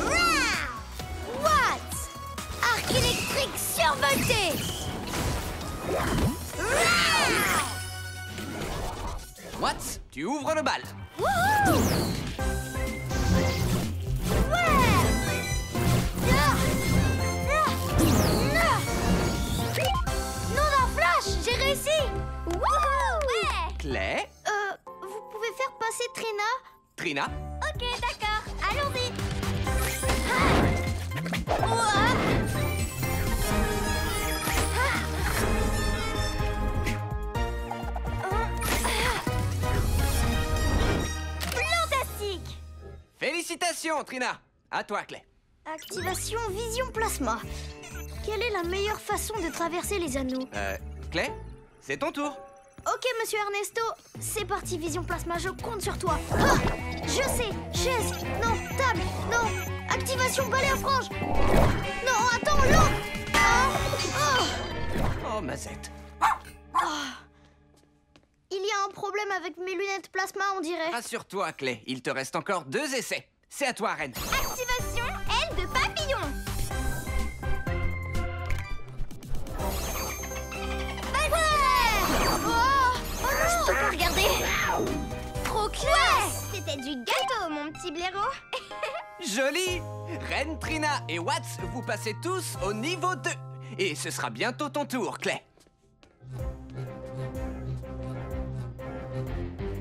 Rah! Watts, arc électrique survolté. Rah! Watts, tu ouvres le bal. Wouhou! Ouais! Ah! Ah! Ah! Non d'un flash, j'ai réussi! Wouhou! Ouais! Clé, Vous pouvez faire passer Trina? Trina, Ok, d'accord, allons-y! Ah! Ouah! Fantastique! félicitations, Trina. À toi, Clé. Activation Vision Plasma. Quelle est la meilleure façon de traverser les anneaux? Clé, c'est ton tour. Ok, monsieur Ernesto, c'est parti, Vision Plasma, je compte sur toi. Ah, je sais, chaise, non, table, non, activation balai à franges. Non, attends, l'eau. Ah, ah. Oh, Mazette. Il y a un problème avec mes lunettes plasma, on dirait. Rassure-toi, Clé, il te reste encore 2 essais. C'est à toi, Reine. Activation aile de papillon. Ouais. Oh, oh non, je peux pas regarder. Trop classe. C'était du gâteau, mon petit blaireau. Joli. Reine, Trina et Watts, vous passez tous au niveau 2. Et ce sera bientôt ton tour, Clé.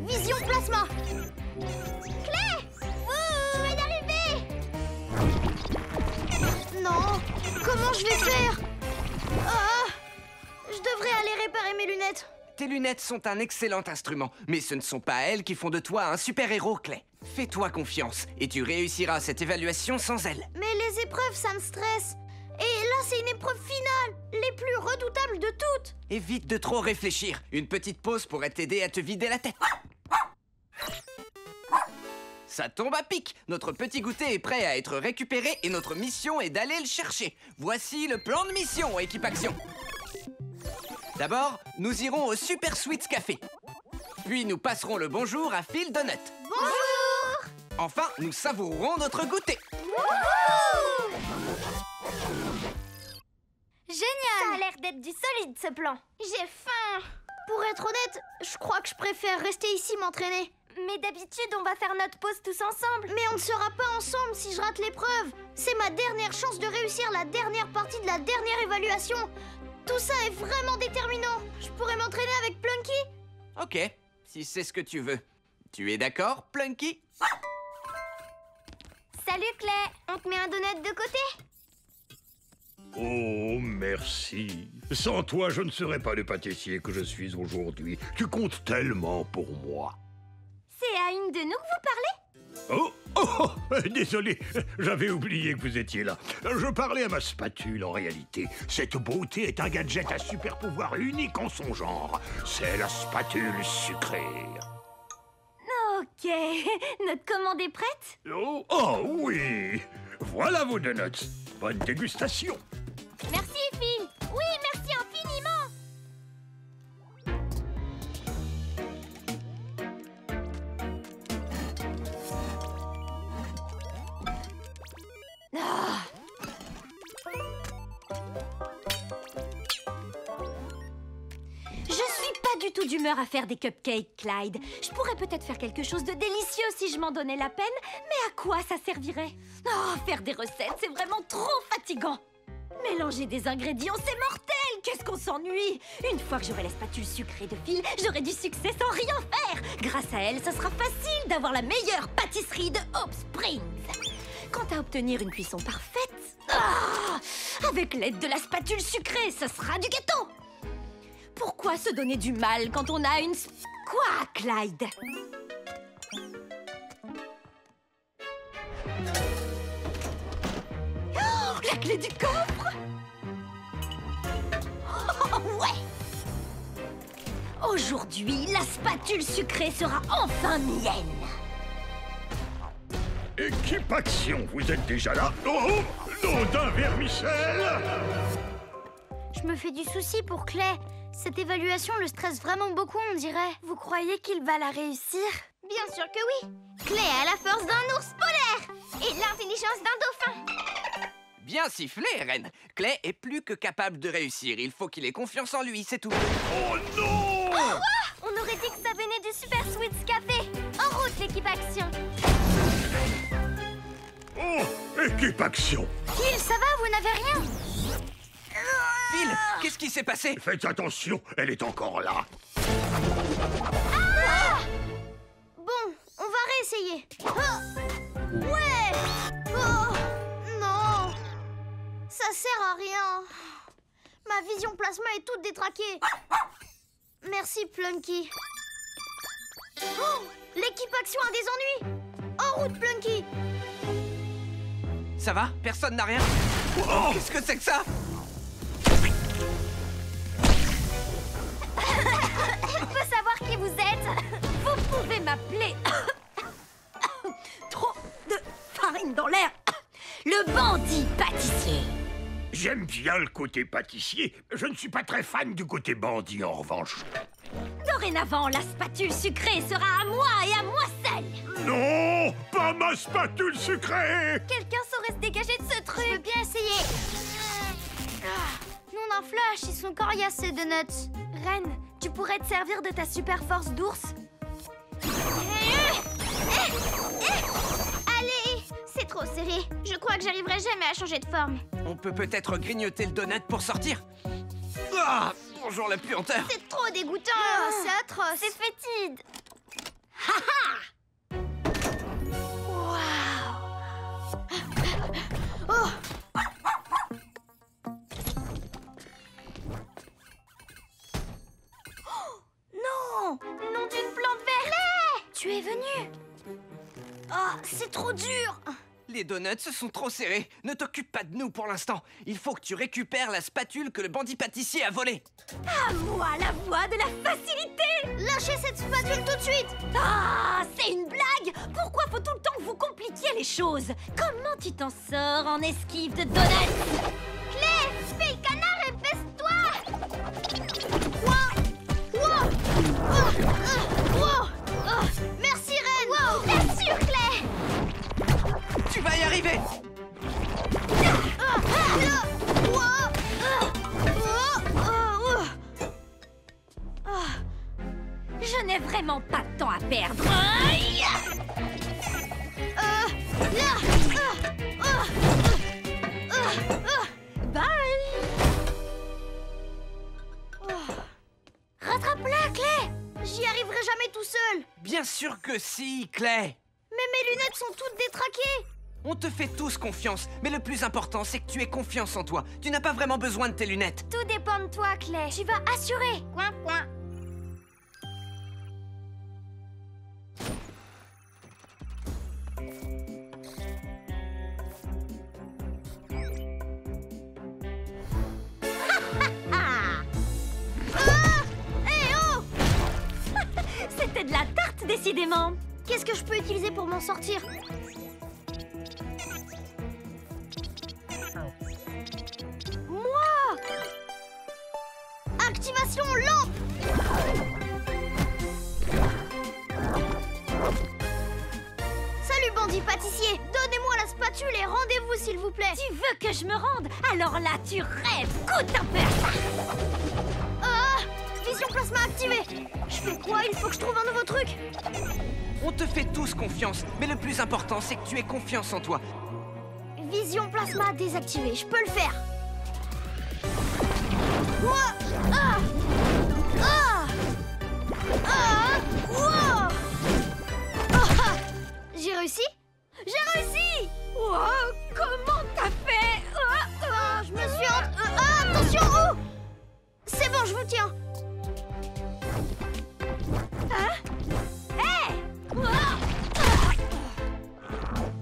Vision plasma. Clé, tu vas y arriver. Non, comment je vais faire? Ah, je devrais aller réparer mes lunettes. Tes lunettes sont un excellent instrument, mais ce ne sont pas elles qui font de toi un super-héros, Clé. Fais-toi confiance et tu réussiras cette évaluation sans elles. Mais les épreuves, ça me stresse. Et là, c'est une épreuve finale, les plus redoutables de toutes. Évite de trop réfléchir. Une petite pause pourrait t'aider à te vider la tête. Ça tombe à pic. Notre petit goûter est prêt à être récupéré et notre mission est d'aller le chercher. Voici le plan de mission, équipe Action. D'abord, nous irons au Super Sweets Café. Puis nous passerons le bonjour à Phil Donut. Bonjour. Enfin, nous savourerons notre goûter. Génial. Ça a l'air d'être du solide, ce plan. J'ai faim. Pour être honnête, je crois que je préfère rester ici m'entraîner. Mais d'habitude, on va faire notre pause tous ensemble. Mais on ne sera pas ensemble si je rate l'épreuve. C'est ma dernière chance de réussir la dernière partie de la dernière évaluation. Tout ça est vraiment déterminant. Je pourrais m'entraîner avec Plunky? Ok, si c'est ce que tu veux. Tu es d'accord, Plunky? Salut, Clay. On te met un donut de côté? Oh, merci. Sans toi, je ne serais pas le pâtissier que je suis aujourd'hui. Tu comptes tellement pour moi. C'est à une de nous que vous parlez? Désolé, j'avais oublié que vous étiez là. Je parlais à ma spatule, en réalité. Cette beauté est un gadget à super pouvoir unique en son genre. C'est la spatule sucrée. Ok, notre commande est prête? Oh oui. Voilà vos donuts. Bonne dégustation. Merci, Phil. Oui, merci infiniment. Je suis pas du tout d'humeur à faire des cupcakes, Clyde. Je pourrais peut-être faire quelque chose de délicieux si je m'en donnais la peine, mais à quoi ça servirait? Oh, faire des recettes, c'est vraiment trop fatigant. Mélanger des ingrédients, c'est mortel. Qu'est-ce qu'on s'ennuie? Une fois que j'aurai la spatule sucrée de Phil, j'aurai du succès sans rien faire. Grâce à elle, ce sera facile d'avoir la meilleure pâtisserie de Hope Springs. Quant à obtenir une cuisson parfaite, avec l'aide de la spatule sucrée, ce sera du gâteau. Pourquoi se donner du mal quand on a une... Quoi, Clyde? Oh, la clé du coffre! Oh, ouais! Aujourd'hui, la spatule sucrée sera enfin mienne! Équipe Action, vous êtes déjà là? Oh, nom d'un vermicelle! Je me fais du souci pour Clay. Cette évaluation le stresse vraiment beaucoup, on dirait. Vous croyez qu'il va la réussir? Bien sûr que oui. Clay a la force d'un ours polaire et l'intelligence d'un dauphin. Bien sifflé, Reine. Clay est plus que capable de réussir. Il faut qu'il ait confiance en lui, c'est tout. Oh non! On aurait dit que ça venait du Super Sweets Café. En route, l'équipe Action. Oh, équipe Action! Phil, ça va, vous n'avez rien? Phil, qu'est-ce qui s'est passé? Faites attention, elle est encore là. Bon, on va réessayer. Ouais! Oh, non! Ça sert à rien. Ma vision plasma est toute détraquée. Merci, Plunky. Oh, l'équipe Action a des ennuis. En route, Plunky. Ça va? Personne n'a rien? Oh, qu'est-ce que c'est que ça? Je peux savoir qui vous êtes? Vous pouvez m'appeler... Trop de farine dans l'air. Le bandit pâtissier. J'aime bien le côté pâtissier. Je ne suis pas très fan du côté bandit, en revanche. Dorénavant, la spatule sucrée sera à moi et à moi seule. Non! Pas ma spatule sucrée! Quelqu'un saurait se dégager de ce truc. Je veux bien essayer. Nom d'un flash, ils sont coriaces ces donuts. Reine, tu pourrais te servir de ta super force d'ours? Allez, c'est trop serré. Je crois que j'arriverai jamais à changer de forme. On peut peut-être grignoter le donut pour sortir. Ah, bonjour la puanteur. C'est trop dégoûtant. C'est atroce. C'est fétide. Oh. Non! Nom d'une plante verte! Tu es venu! Oh, c'est trop dur! Les donuts sont trop serrés. Ne t'occupe pas de nous pour l'instant. Il faut que tu récupères la spatule que le bandit pâtissier a volée. À moi la voix de la facilité. Lâchez cette spatule tout de suite! Ah, c'est une blague. Pourquoi faut tout le temps que vous compliquiez les choses? Comment tu t'en sors en esquive de donuts? Clay, fais le canard et baisse-toi! Merci, Reine! Bien sûr, Clay! Tu vas y arriver! Je n'ai vraiment pas de temps à perdre. Bye! J'y arriverai jamais tout seul. Bien sûr que si, Clay. Mais mes lunettes sont toutes détraquées. On te fait tous confiance, mais le plus important, c'est que tu aies confiance en toi. Tu n'as pas vraiment besoin de tes lunettes. Tout dépend de toi, Clay. Tu vas assurer. Coin, coin. C'était de la tarte, décidément. Qu'est-ce que je peux utiliser pour m'en sortir? Moi! Activation lampe! Salut, bandit pâtissier! Donnez-moi la spatule et rendez-vous, s'il vous plaît! Tu veux que je me rende? Alors là, tu rêves! Goûte un peu à ça! Ah! Vision plasma activée! Je fais quoi? Il faut que je trouve un nouveau truc! On te fait tous confiance, mais le plus important, c'est que tu aies confiance en toi. Vision plasma désactivée, je peux le faire! Moi! Ah! Ah! Ah! Wow! Ah! J'ai réussi? J'ai réussi! Wow, comment t'as fait? Je me suis attention! Oh! C'est bon, je vous tiens! Hein? Hé!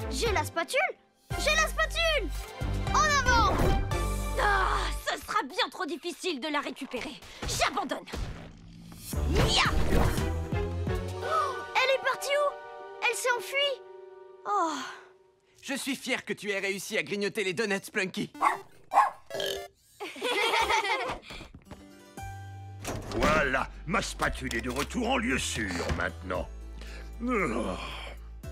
J'ai la spatule! J'ai la spatule! En avant! Ah, ce sera bien trop difficile de la récupérer. J'abandonne. Ya! Elle est partie où? Elle s'est enfuie! Oh! Je suis fier que tu aies réussi à grignoter les donuts, Plunky. Voilà, ma spatule est de retour en lieu sûr maintenant.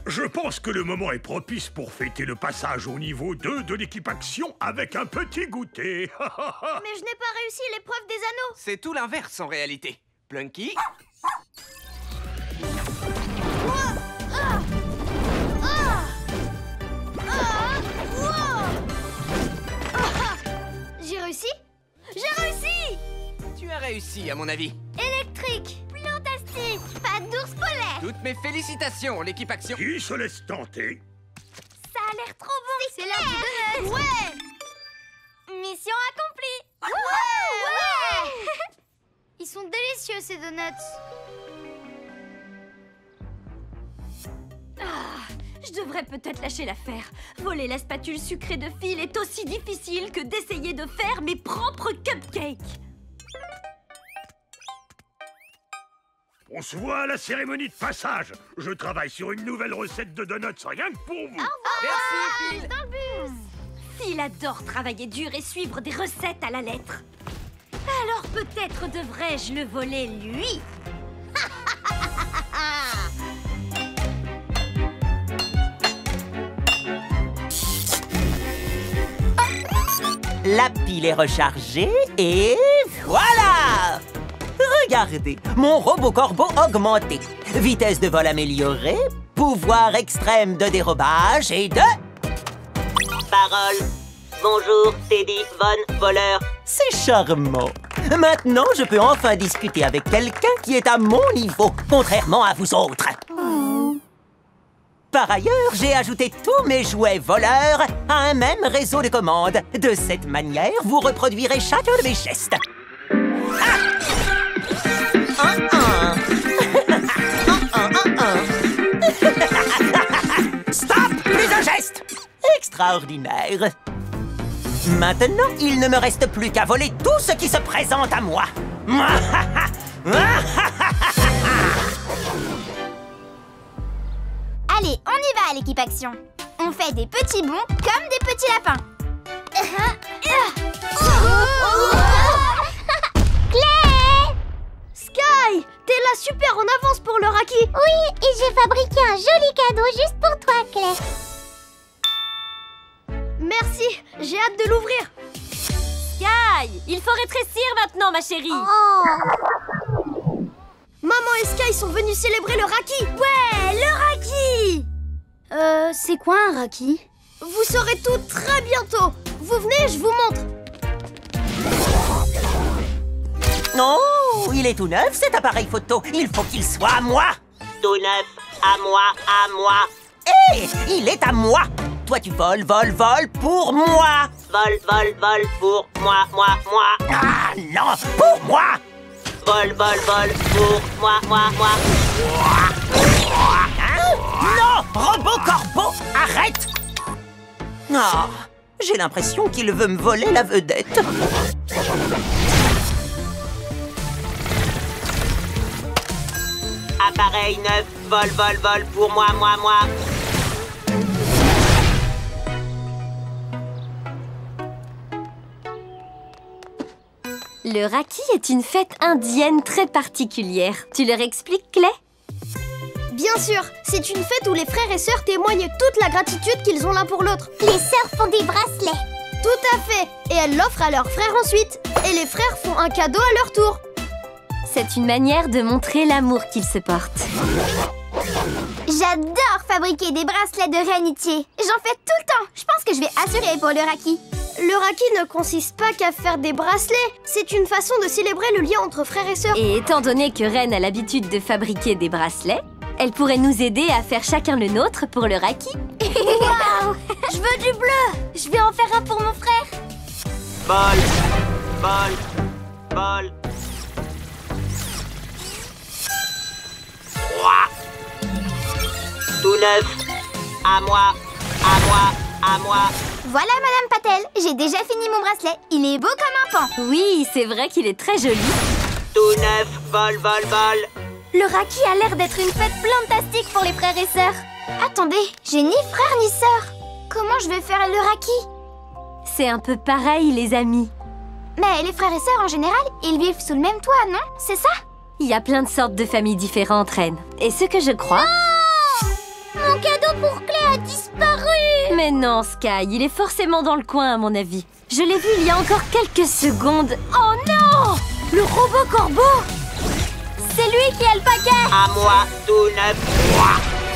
Je pense que le moment est propice pour fêter le passage au niveau 2 de l'équipe Action avec un petit goûter. Mais je n'ai pas réussi l'épreuve des anneaux! C'est tout l'inverse en réalité. Plunky, J'ai réussi? J'ai réussi! tu as réussi à mon avis. Électrique! Fantastique! Pas d'ours polaire! Toutes mes félicitations, l'équipe Action. Qui se laisse tenter? Ça a l'air trop bon! C'est l'heure du donut! Ouais! Mission accomplie! Ouais! Ils sont délicieux, ces donuts! Je devrais peut-être lâcher l'affaire. Voler la spatule sucrée de Phil est aussi difficile que d'essayer de faire mes propres cupcakes. On se voit à la cérémonie de passage. Je travaille sur une nouvelle recette de donuts rien que pour vous. Merci, Phil. Dans le bus! Phil adore travailler dur et suivre des recettes à la lettre. Alors peut-être devrais-je le voler lui? La pile est rechargée et voilà! Regardez, mon robot corbeau augmenté. Vitesse de vol améliorée, pouvoir extrême de dérobage et de... Parole. Bonjour, Teddy, Von, voleur. C'est charmant. Maintenant, je peux enfin discuter avec quelqu'un qui est à mon niveau, contrairement à vous autres. Par ailleurs, j'ai ajouté tous mes jouets voleurs à un même réseau de commandes. De cette manière, vous reproduirez chacun de mes gestes. Stop! Plus un geste! Extraordinaire. Maintenant, il ne me reste plus qu'à voler tout ce qui se présente à moi. Allez, on y va, l'équipe Action. On fait des petits bonds comme des petits lapins. Clay! Sky! T'es là super en avance pour le raki. Oui, et j'ai fabriqué un joli cadeau juste pour toi, Clay. Merci, j'ai hâte de l'ouvrir. Sky, il faut rétrécir maintenant, ma chérie. Maman et Sky sont venus célébrer le raki. Ouais, le raki! C'est quoi un raki? Vous saurez tout très bientôt. Vous venez, je vous montre. Oh, il est tout neuf cet appareil photo. Il faut qu'il soit à moi. Tout neuf, à moi, à moi. Hé, il est à moi. Toi, tu voles, voles, voles pour moi. Vol, vol, vol pour moi, moi, moi. Ah non, pour moi. Vol, vol, vol pour moi, moi, moi. Hein? Non, robot corbeau, arrête. Oh, j'ai l'impression qu'il veut me voler la vedette. Appareil neuf, vol, vol, vol pour moi, moi, moi. Le Raki est une fête indienne très particulière. Tu leur expliques, Clay? Bien sûr, c'est une fête où les frères et sœurs témoignent toute la gratitude qu'ils ont l'un pour l'autre. Les sœurs font des bracelets. Tout à fait. Et elles l'offrent à leurs frères ensuite. Et les frères font un cadeau à leur tour. C'est une manière de montrer l'amour qu'ils se portent. J'adore fabriquer des bracelets de réamitié. J'en fais tout le temps. Je pense que je vais assurer pour le Raki. Le Raki ne consiste pas qu'à faire des bracelets. C'est une façon de célébrer le lien entre frères et sœurs. Et étant donné que Ren a l'habitude de fabriquer des bracelets, elle pourrait nous aider à faire chacun le nôtre pour le Raki. Waouh! Je veux du bleu. Je vais en faire un pour mon frère. Vol, vol, vol. Tout neuf. À moi, à moi, à moi. Voilà, Madame Patel. J'ai déjà fini mon bracelet. Il est beau comme un pan. Oui, c'est vrai qu'il est très joli. Tout neuf, vol, vol, vol. Le Raki a l'air d'être une fête fantastique pour les frères et sœurs. Attendez, j'ai ni frère ni sœur. Comment je vais faire le Raki? C'est un peu pareil, les amis. Mais les frères et sœurs, en général, ils vivent sous le même toit, non? C'est ça? Il y a plein de sortes de familles différentes, Ren. Et ce que je crois... Mon cadeau pour Clay a disparu! Mais non, Sky, il est forcément dans le coin, à mon avis. Je l'ai vu il y a encore quelques secondes. Oh non! Le robot corbeau! C'est lui qui a le paquet! À moi, tout neuf.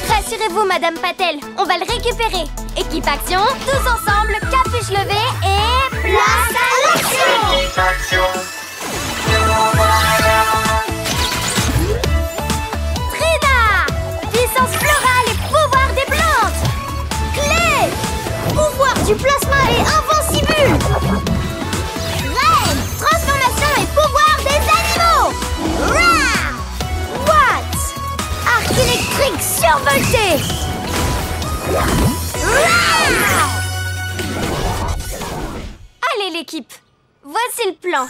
Rassurez-vous, Madame Patel, on va le récupérer. Équipe action, tous ensemble, capuche levée et... place à l'action! Équipe action. Trina! Puissance florale et pouvoir des plantes! Clé! Pouvoir du plasma et invincible! Ren! Transformation et pouvoir des animaux! Ra! What? Arc électrique survolté! Ra! Allez l'équipe, voici le plan.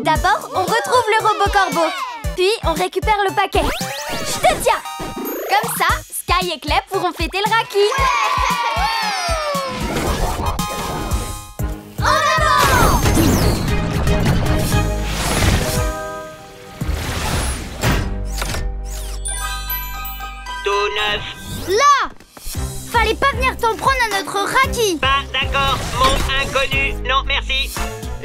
D'abord, on retrouve le robot corbeau. Puis, on récupère le paquet. Je te tiens! Comme ça, Sky et Clay pourront fêter le Raki. En avant! Tout neuf. Là! Fallait pas venir t'en prendre à notre Raki. Pas d'accord, mon inconnu. Non, merci.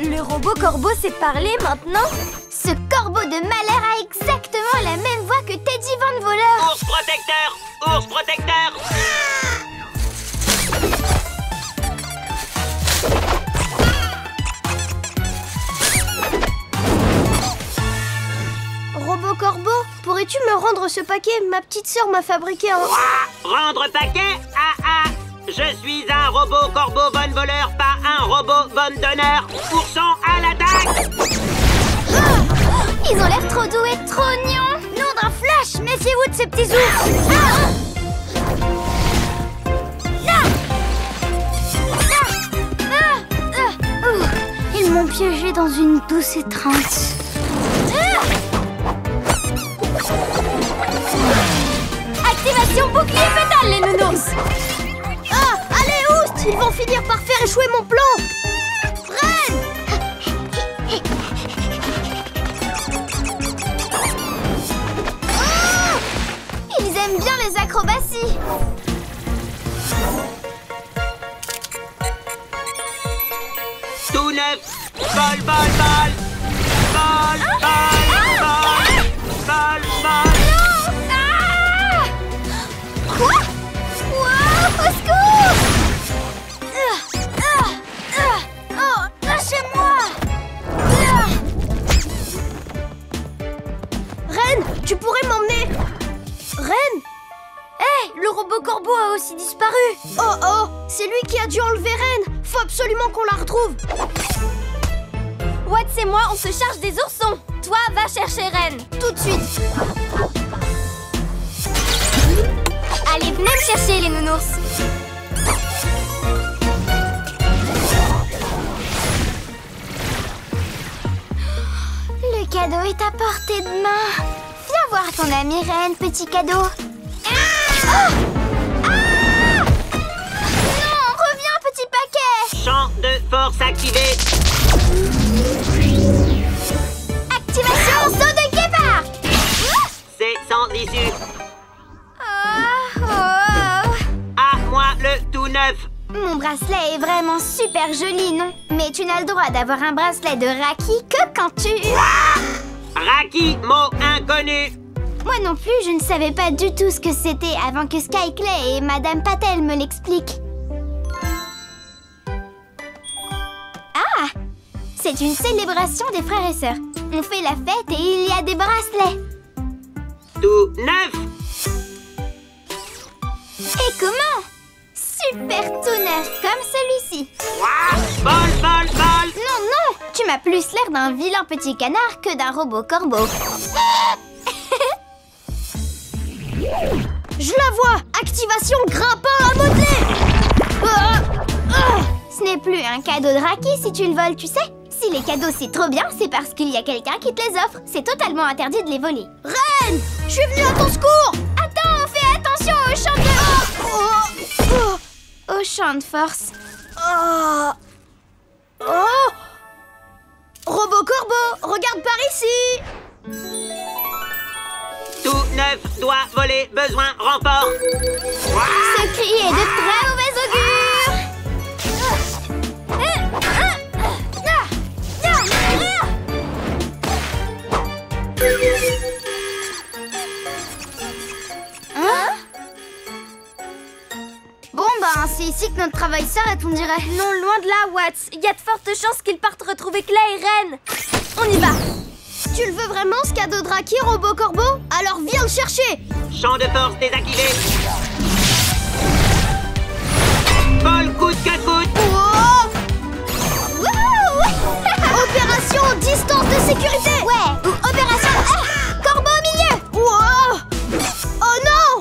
Le robot corbeau sait parler maintenant? Ce corbeau de malheur a exactement la même voix que Teddy Van Voleur. Ours protecteur, ours protecteur. Robot corbeau, pourrais-tu me rendre ce paquet? Ma petite sœur m'a fabriqué un... Rendre paquet? Ah ah. Je suis un robot corbeau bon voleur, pas un robot bon donneur. Ourson à l'attaque. Ils ont l'air trop doux et trop nions. Nom d'un flash, méfiez-vous de ces petits ours. Ils m'ont piégé dans une douce étreinte. Activation bouclier pétale, les nounours. Ah! Allez, oust! Ils vont finir par faire échouer mon plan! Ren! Ah! Ils aiment bien les acrobaties. Tout neuf. Vol, vol, vol. Vol, vol, vol. Vol, vol. Ah! Quoi? Wow, au secours! Oh, lâchez-moi! Robocorbo a aussi disparu. Oh oh, c'est lui qui a dû enlever Ren. Faut absolument qu'on la retrouve. Watts et moi, on se charge des oursons. Toi, va chercher Ren. Tout de suite. Allez, venez me chercher les nounours. Le cadeau est à portée de main. Viens voir ton ami Ren, petit cadeau. Ah! Non, reviens, petit paquet. Champ de force activé. Activation saut de guépard. C'est sans issue. Oh. À moi le tout neuf. Mon bracelet est vraiment super joli, non? Mais tu n'as le droit d'avoir un bracelet de Raki que quand tu... Raki, mot inconnu. Moi non plus, je ne savais pas du tout ce que c'était avant que Sky Clay et Madame Patel me l'expliquent. Ah! C'est une célébration des frères et sœurs. On fait la fête et il y a des bracelets. Tout neuf. Et comment? Super tout neuf, comme celui-ci. Vol, vol, vol. Non, non, tu m'as plus l'air d'un vilain petit canard que d'un robot corbeau. Je la vois! Activation grimpant à modeler! Ce n'est plus un cadeau de Raki si tu le voles, tu sais. Si les cadeaux c'est trop bien, c'est parce qu'il y a quelqu'un qui te les offre. C'est totalement interdit de les voler. Ren! Je suis venue à ton secours! Attends, fais attention au champ de... Au champ de force. Robot Corbeau, regarde par ici! Tout neuf doit voler, besoin renfort. Ce cri est de très mauvais augure. Hein? Bon, ben, c'est ici que notre travail s'arrête, on dirait. Non, loin de là, Watts. Il y a de fortes chances qu'ils partent retrouver Clay et Ren. On y va. Tu le veux vraiment, ce cadeau de Raki, Robot Corbeau? Alors viens le chercher. Champ de force désactivé. Vol coûte que coûte. Opération distance de sécurité. Ouais, ou opération... Corbeau au milieu. Oh non.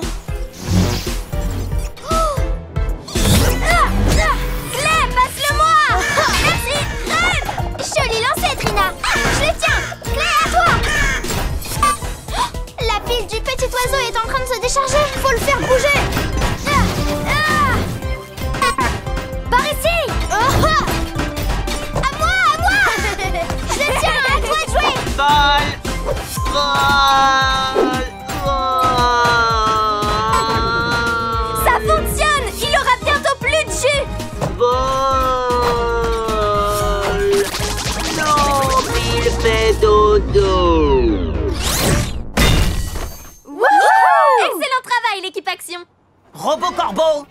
Clay, passe-le-moi. Merci, Ren. Joli lancé, Trina. Je le tiens. Clay, à toi. La pile du petit oiseau est en train de se décharger. Faut le faire bouger. Par ici. À moi. Je le tiens, à toi de jouer. Vol. Vol. Ça fonctionne. Il aura bientôt plus de jus. Vol. Non, il fait dodo. Excellent travail, l'équipe Action. Robot Corbeau.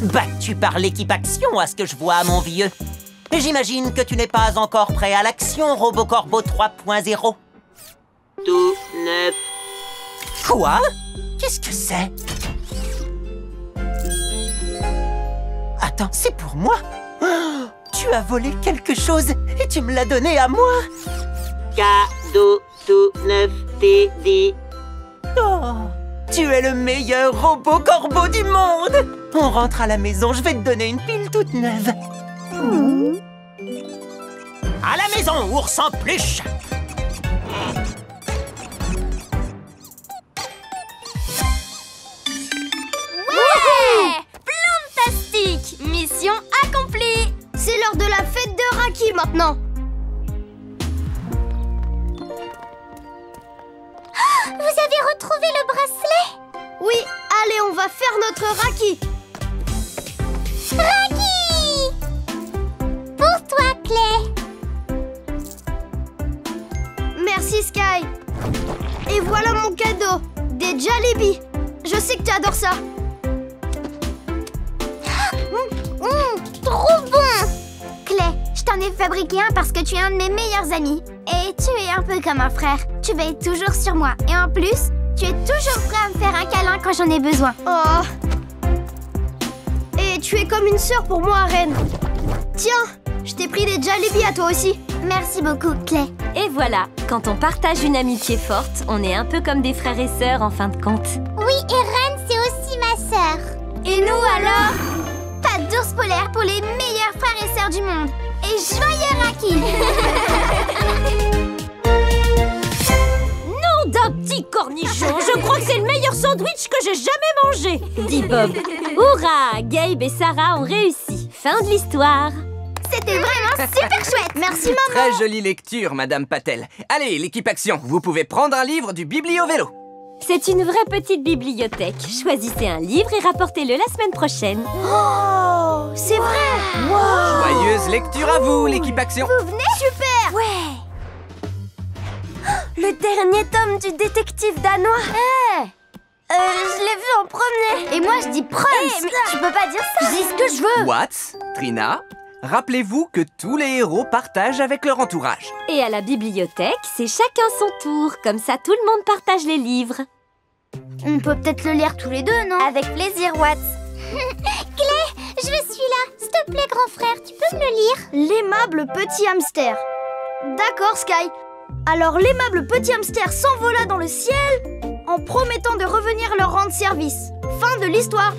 Battu par l'équipe Action, à ce que je vois, mon vieux. J'imagine que tu n'es pas encore prêt à l'action, Robot Corbeau 3.0. Tout neuf. Quoi? Qu'est-ce que c'est? Attends, c'est pour moi? Oh, tu as volé quelque chose et tu me l'as donné à moi? Cadeau tout neuf, t'es dit. Oh, tu es le meilleur Robot Corbeau du monde! On rentre à la maison, je vais te donner une pile toute neuve. À la maison, ours en peluche! Ouais! Plantastique! Mission accomplie! C'est l'heure de la fête de Raki maintenant. Vous avez retrouvé le bracelet? Oui, allez, on va faire notre Raki. Raki! Pour toi, Clay. Merci, Sky. Et voilà mon cadeau, des Jalebi. Je sais que tu adores ça. Trop bon! Clay, je t'en ai fabriqué un parce que tu es un de mes meilleurs amis. Et tu es un peu comme un frère. Tu veilles toujours sur moi. Et en plus, Tu es toujours prêt à me faire un câlin quand j'en ai besoin. Oh. Et tu es comme une sœur pour moi, Reine. Tiens, je t'ai pris des Jollibee à toi aussi. Merci beaucoup, Clay. Et voilà, quand on partage une amitié forte, on est un peu comme des frères et sœurs en fin de compte. Oui, et Reine, c'est aussi ma sœur. Et nous alors? Pas d'ours polaire pour les meilleurs frères et sœurs du monde. Et joyeux Raki. Nom d'un petit cornichon, je crois que c'est le meilleur sandwich que j'ai jamais mangé, dit Bob. Hurrah, Gabe et Sarah ont réussi. Fin de l'histoire. C'était vraiment super chouette. Merci, maman. Très jolie lecture, Madame Patel. Allez, l'équipe action, vous pouvez prendre un livre du biblio-vélo. C'est une vraie petite bibliothèque. Choisissez un livre et rapportez-le la semaine prochaine. Oh, c'est vrai. Wow. Joyeuse lecture à vous, l'équipe action. Vous venez? Super. Ouais. Le dernier tome du détective danois. Je l'ai vu en premier. Et moi, je dis Prums. Mais tu peux pas dire ça. Je dis ce que je veux. Watts, Trina, rappelez-vous que tous les héros partagent avec leur entourage. Et à la bibliothèque, c'est chacun son tour. Comme ça, tout le monde partage les livres. On peut peut-être le lire tous les deux, non? Avec plaisir, Watts. Clay, je suis là. S'il te plaît, grand frère, tu peux me le lire? L'aimable petit hamster. D'accord, Sky. Alors l'aimable petit hamster s'envola dans le ciel en promettant de revenir leur rendre service. Fin de l'histoire.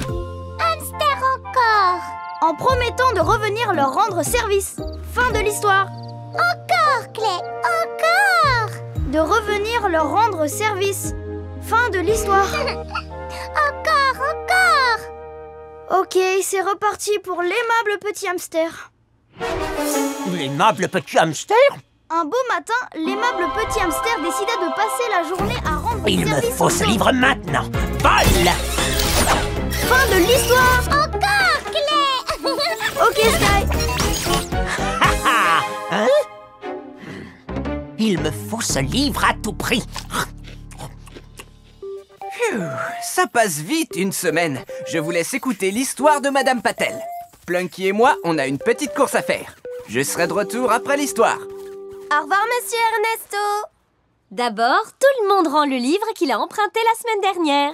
Hamster encore. En promettant de revenir leur rendre service. Fin de l'histoire. Encore, Clay, encore. De revenir leur rendre service. Fin de l'histoire. Encore, encore. Ok, c'est reparti pour l'aimable petit hamster. L'aimable petit hamster? Un beau matin, l'aimable petit hamster décida de passer la journée à rendre Il me service faut aux ce autres. livre maintenant. Vole! Fin de l'histoire. Encore, Clay. Ok, Sky. Hein? Il me faut ce livre à tout prix. Phew, ça passe vite, une semaine. Je vous laisse écouter l'histoire de Madame Patel. Plunky et moi, on a une petite course à faire. Je serai de retour après l'histoire. Au revoir, monsieur Ernesto. D'abord, tout le monde rend le livre qu'il a emprunté la semaine dernière.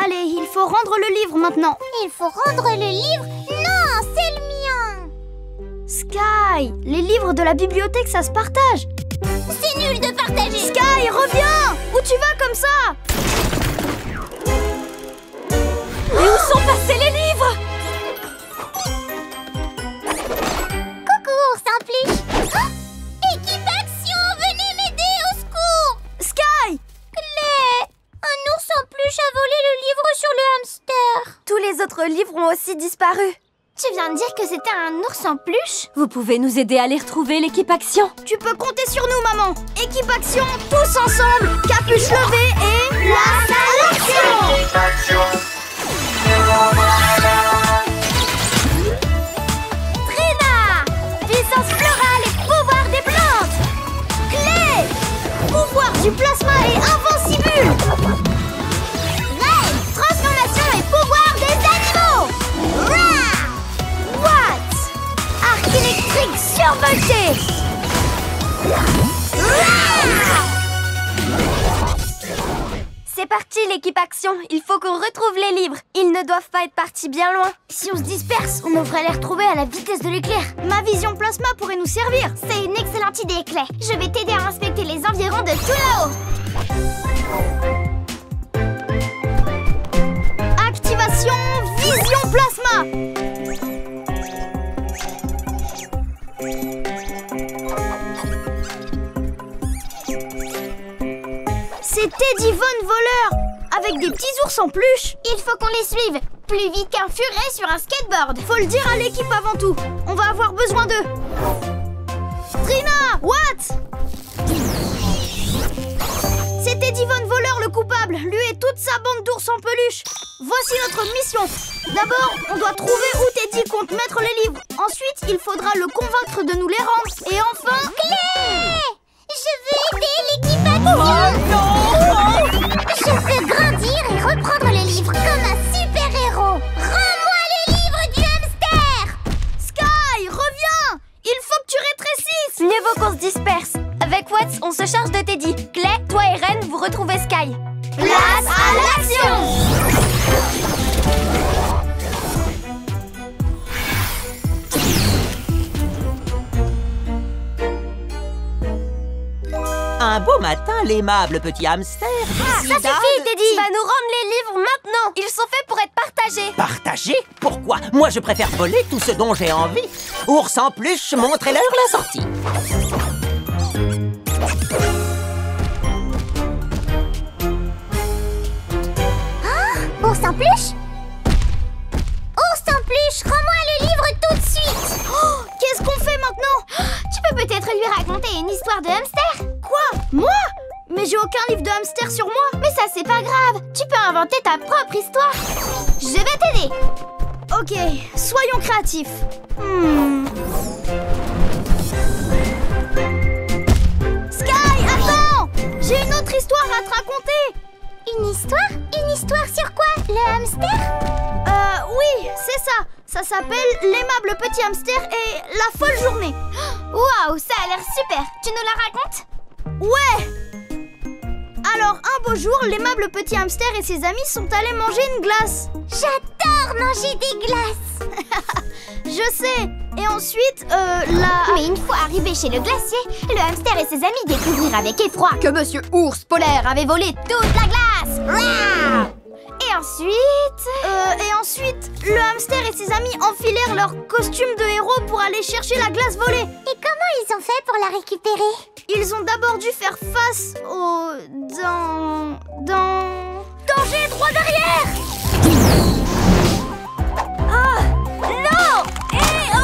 Allez, il faut rendre le livre maintenant. Il faut rendre le livre? Non, c'est le mien. Sky, les livres de la bibliothèque, ça se partage. C'est nul de partager. Sky, reviens. Où tu vas comme ça? Et où sont passés les livres? Coucou, ours en peluche. Oh, équipe action, venez m'aider, au secours. Sky. Clay, un ours en peluche a volé le livre sur le hamster. Tous les autres livres ont aussi disparu. Tu viens de dire que c'était un ours en peluche? Vous pouvez nous aider à les retrouver, l'équipe Action? Tu peux compter sur nous, maman. Équipe action, tous ensemble, capuche levée et place à l'action. Trina, puissance florale et pouvoir des plantes. Clay, pouvoir du plasma et invincible. Ray, transformation et pouvoir des animaux. Rah! What? Arc électrique survolté. C'est parti, l'équipe Action. Il faut qu'on retrouve les livres. Ils ne doivent pas être partis bien loin. Si on se disperse, on devrait les retrouver à la vitesse de l'éclair. Ma vision plasma pourrait nous servir. C'est une excellente idée, Clay. Je vais t'aider à inspecter les environs de tout là-haut. Activation vision plasma. C'est Teddy Von Voleur avec des petits ours en peluche. Il faut qu'on les suive. Plus vite qu'un furet sur un skateboard. Faut le dire à l'équipe avant tout. On va avoir besoin d'eux. Trina, what? C'est Teddy Von Voleur le coupable. Lui et toute sa bande d'ours en peluche. Voici notre mission. D'abord, on doit trouver où Teddy compte mettre les livres. Ensuite, il faudra le convaincre de nous les rendre. Et enfin... Clay! Je veux aider l'équipe action. Je veux grandir et reprendre les livres comme un super-héros. Rends-moi les livres du hamster. Sky, reviens. Il faut que tu rétrécisses. Mieux vaut qu'on se disperse. Avec Poets, on se charge de Teddy. Clay, toi et Ren, vous retrouvez Sky. Place à l'action! Un beau matin, l'aimable petit hamster Ça décida suffit, de- Teddy! Tu vas nous rendre les livres maintenant! Ils sont faits pour être partagés. Partager? Pourquoi? Moi, je préfère voler tout ce dont j'ai envie. Ours en peluche, montrez-leur la sortie. Ours en peluche? Ours en peluche, rends-moi le livre tout de suite! Oh, qu'est-ce qu'on fait maintenant? Tu peux peut-être lui raconter une histoire de hamster? Quoi? Moi? Mais j'ai aucun livre de hamster sur moi. Mais ça, c'est pas grave. Tu peux inventer ta propre histoire. Je vais t'aider. Ok, soyons créatifs. Sky, attends! J'ai une autre histoire à te raconter. Une histoire? Une histoire sur quoi? Le hamster? Oui, c'est ça. Ça s'appelle L'aimable petit hamster et la folle journée. Waouh, ça a l'air super. Tu nous la racontes? Ouais! Alors, un beau jour, l'aimable petit hamster et ses amis sont allés manger une glace. J'adore manger des glaces. Je sais. Et ensuite, Mais une fois arrivé chez le glacier, le hamster et ses amis découvrirent avec effroi que Monsieur Ours Polaire avait volé toute la glace. Rah! Et ensuite, le hamster et ses amis enfilèrent leur costume de héros pour aller chercher la glace volée. Et comment ils ont fait pour la récupérer? Ils ont d'abord dû faire face au... Danger droit derrière! Ah! Non! Et oh!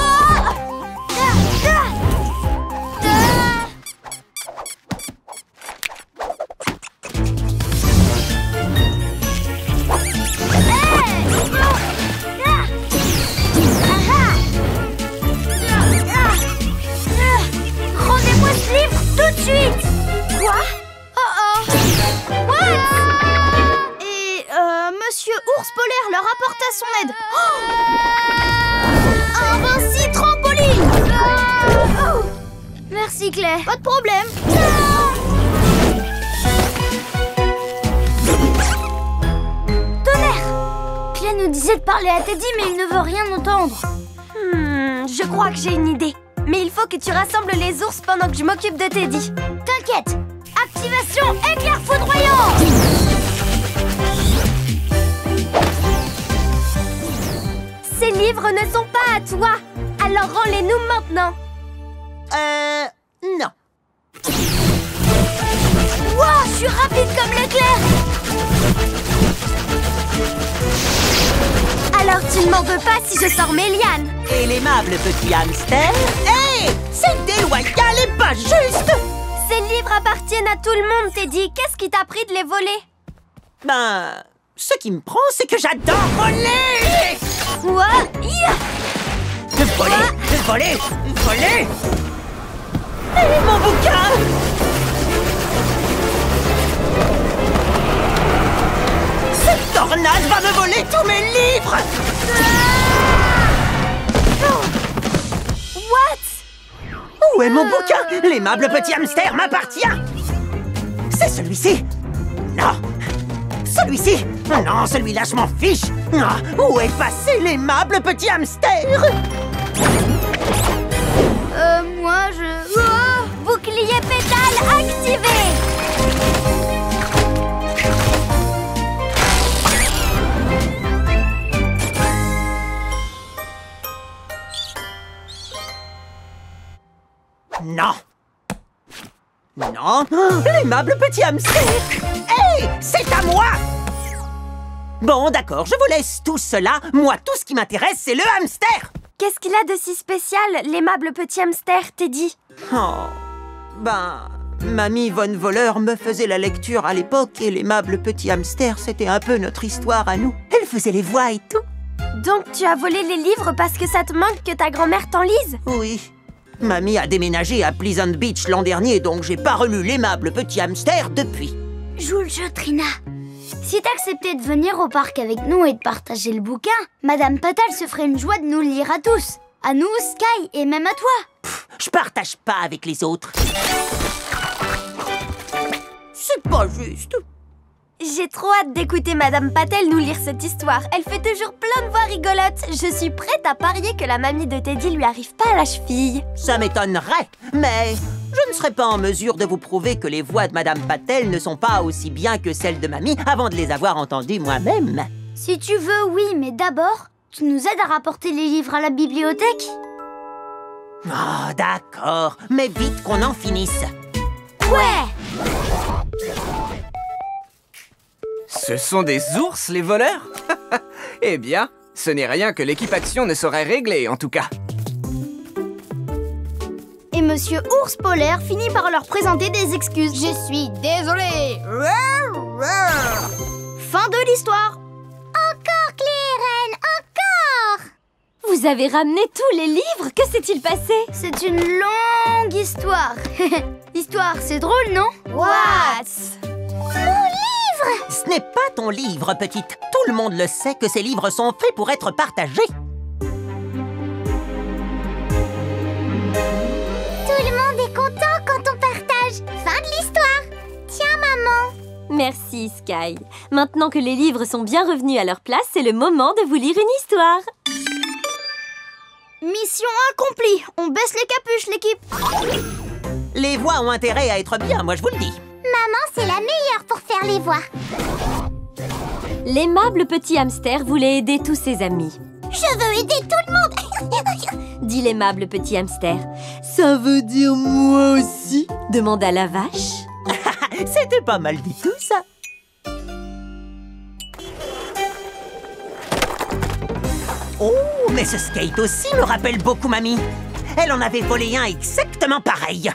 Rendez-moi ce livre tout de suite! Quoi? Oh! What? Et Monsieur Ours Polaire leur apporta son aide. Un Vinci trampoline! Merci Clay. Pas de problème. Tonnerre! Clay nous disait de parler à Teddy, mais il ne veut rien entendre. Je crois que j'ai une idée. Mais il faut que tu rassembles les ours pendant que je m'occupe de Teddy. T'inquiète! Activation éclair foudroyant! Ces livres ne sont pas à toi. Alors rends-les-nous maintenant. Non. Wow, je suis rapide comme l'éclair! Alors tu ne m'en veux pas si je sors mes lianes. Et l'aimable petit hamster? Hé! C'est déloyal et pas juste! Ces livres appartiennent à tout le monde, Teddy. Qu'est-ce qui t'a pris de les voler? Ben, ce qui me prend, c'est que j'adore voler! Quoi? Voler! Et mon bouquin! Cette tornade va me voler tous mes livres! What? Où est mon bouquin? L'aimable petit hamster m'appartient! C'est celui-ci? Non! Celui-ci? Non, celui-là, je m'en fiche! Où est passé l'aimable petit hamster? Moi, je... Oh! Bouclier pétale activé! Non! Non! L'aimable petit hamster! Hé! C'est à moi! Bon, d'accord, je vous laisse tout cela. Moi, tout ce qui m'intéresse, c'est le hamster! Qu'est-ce qu'il a de si spécial, l'aimable petit hamster, Teddy? Oh, Mamie Von Voleur me faisait la lecture à l'époque et l'aimable petit hamster, c'était un peu notre histoire à nous. Elle faisait les voix et tout. Donc tu as volé les livres parce que ça te manque que ta grand-mère t'en lise? Oui. Mamie a déménagé à Pleasant Beach l'an dernier, donc j'ai pas relu l'aimable petit hamster depuis. Joue le jeu, Trina. Si t'acceptais de venir au parc avec nous et de partager le bouquin, Madame Patal se ferait une joie de nous le lire à tous. À nous, Sky, et même à toi. Je partage pas avec les autres. C'est pas juste. J'ai trop hâte d'écouter Madame Patel nous lire cette histoire. Elle fait toujours plein de voix rigolotes. Je suis prête à parier que la mamie de Teddy lui arrive pas à la cheville. Ça m'étonnerait, mais je ne serais pas en mesure de vous prouver que les voix de Madame Patel ne sont pas aussi bien que celles de Mamie avant de les avoir entendues moi-même. Si tu veux, oui, mais d'abord, tu nous aides à rapporter les livres à la bibliothèque? Oh, d'accord, mais vite qu'on en finisse. Ouais! Ce sont des ours, les voleurs? Eh bien, ce n'est rien que l'équipe Action ne saurait régler, en tout cas. Et Monsieur Ours Polaire finit par leur présenter des excuses. Je suis désolé. Fin de l'histoire. Encore, Clé-Reine, encore! Vous avez ramené tous les livres? Que s'est-il passé? C'est une longue histoire. Histoire, c'est drôle, non? What? Ce n'est pas ton livre, petite. Tout le monde le sait que ces livres sont faits pour être partagés. Tout le monde est content quand on partage. Fin de l'histoire. Tiens, maman. Merci, Sky. Maintenant que les livres sont bien revenus à leur place, c'est le moment de vous lire une histoire. Mission accomplie. On baisse les capuches, l'équipe. Les voix ont intérêt à être bien, moi je vous le dis. Maman, c'est la meilleure pour faire les voix. L'aimable petit hamster voulait aider tous ses amis. Je veux aider tout le monde. Dit l'aimable petit hamster. Ça veut dire moi aussi? Demanda la vache. C'était pas mal du tout, ça. Oh, mais ce skate aussi me rappelle beaucoup Mamie. Elle en avait volé un exactement pareil.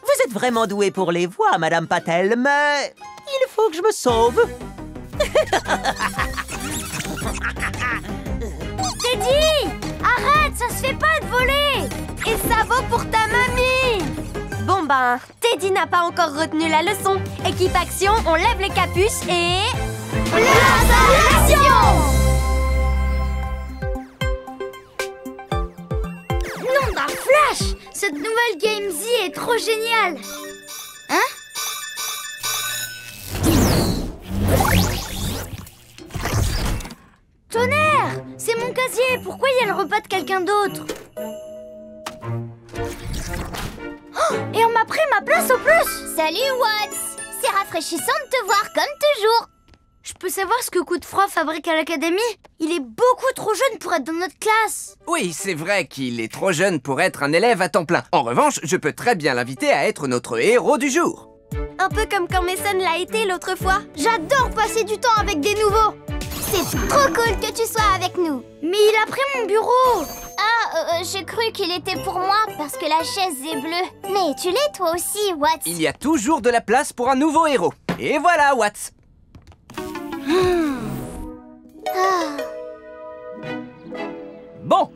Vous êtes vraiment douée pour les voix, Madame Patel, mais il faut que je me sauve. Teddy! Arrête, ça se fait pas de voler! Et ça vaut pour ta mamie! Bon ben, Teddy n'a pas encore retenu la leçon. Équipe Action, on lève les capuches et... Place à l'action! Nom d'un flash! Cette nouvelle Game Z est trop géniale! Hein? Tonnerre! C'est mon casier! Pourquoi il y a le repas de quelqu'un d'autre? Oh, et on m'a pris ma place au plus! Salut, Watts! C'est rafraîchissant de te voir comme toujours. Je peux savoir ce que Coup de Froid fabrique à l'académie? Il est beaucoup trop jeune pour être dans notre classe. Oui, c'est vrai qu'il est trop jeune pour être un élève à temps plein. En revanche, je peux très bien l'inviter à être notre héros du jour. Un peu comme quand Mason l'a été l'autre fois. J'adore passer du temps avec des nouveaux. C'est trop cool que tu sois avec nous. Mais il a pris mon bureau. Ah, j'ai cru qu'il était pour moi parce que la chaise est bleue. Mais tu l'es toi aussi, Watts. Il y a toujours de la place pour un nouveau héros. Et voilà, Watts. Bon,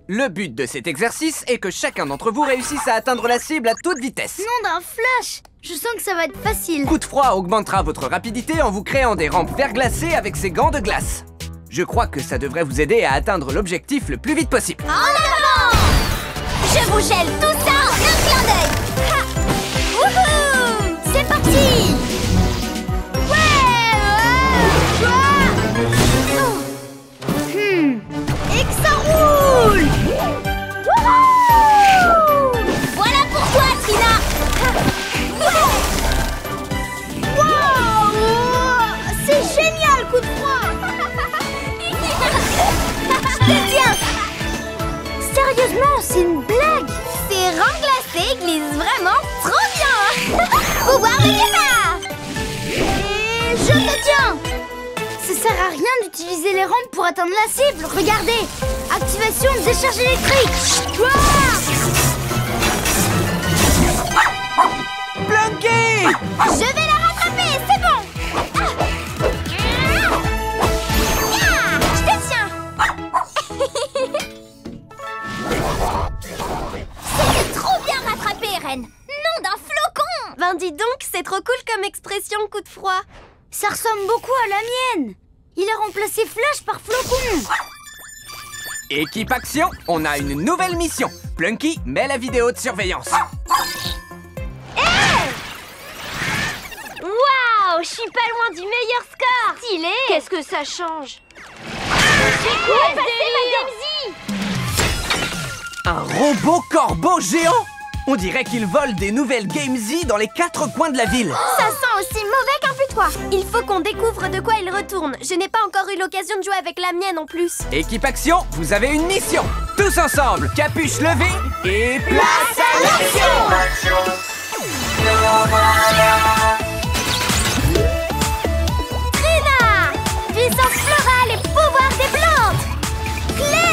le but de cet exercice est que chacun d'entre vous réussisse à atteindre la cible à toute vitesse. Nom d'un flash! Je sens que ça va être facile. Coup de Froid augmentera votre rapidité en vous créant des rampes verglacées avec ses gants de glace. Je crois que ça devrait vous aider à atteindre l'objectif le plus vite possible. En avant! Je vous gèle tout ça en un clin d'œil. Wouhou! C'est parti! Et que ça roule! Wouhou! Voilà pour toi, Trina! Wow! C'est génial, Coup de Froid! Je te tiens! Sérieusement, c'est une blague! Ces rangs glacés glissent vraiment trop bien! Pouvoir de départ! Et je te tiens! Ça sert à rien d'utiliser les rampes pour atteindre la cible. Regardez! Activation de décharge électrique! Plunky! Je vais la rattraper, c'est bon! Je te tiens! C'était trop bien rattrapé, Reine! Nom d'un flocon! Ben dis donc, c'est trop cool comme expression, Coup de Froid. Ça ressemble beaucoup à la mienne. Il a remplacé Flash par Flocon. Équipe Action, on a une nouvelle mission. Plunky met la vidéo de surveillance. Wow! Wow, je suis pas loin du meilleur score. Stylé. Qu'est-ce que ça change? J'ai quoi passer ma Game Z? Un robot corbeau géant? On dirait qu'il vole des nouvelles Game Z dans les 4 coins de la ville. Ça sent aussi mauvais qu'un putois. Il faut qu'on découvre de quoi il retourne. Je n'ai pas encore eu l'occasion de jouer avec la mienne en plus. Équipe Action, vous avez une mission. Tous ensemble, capuche levée et place à l'action. Trina! Puissance florale et pouvoir des plantes. Clé!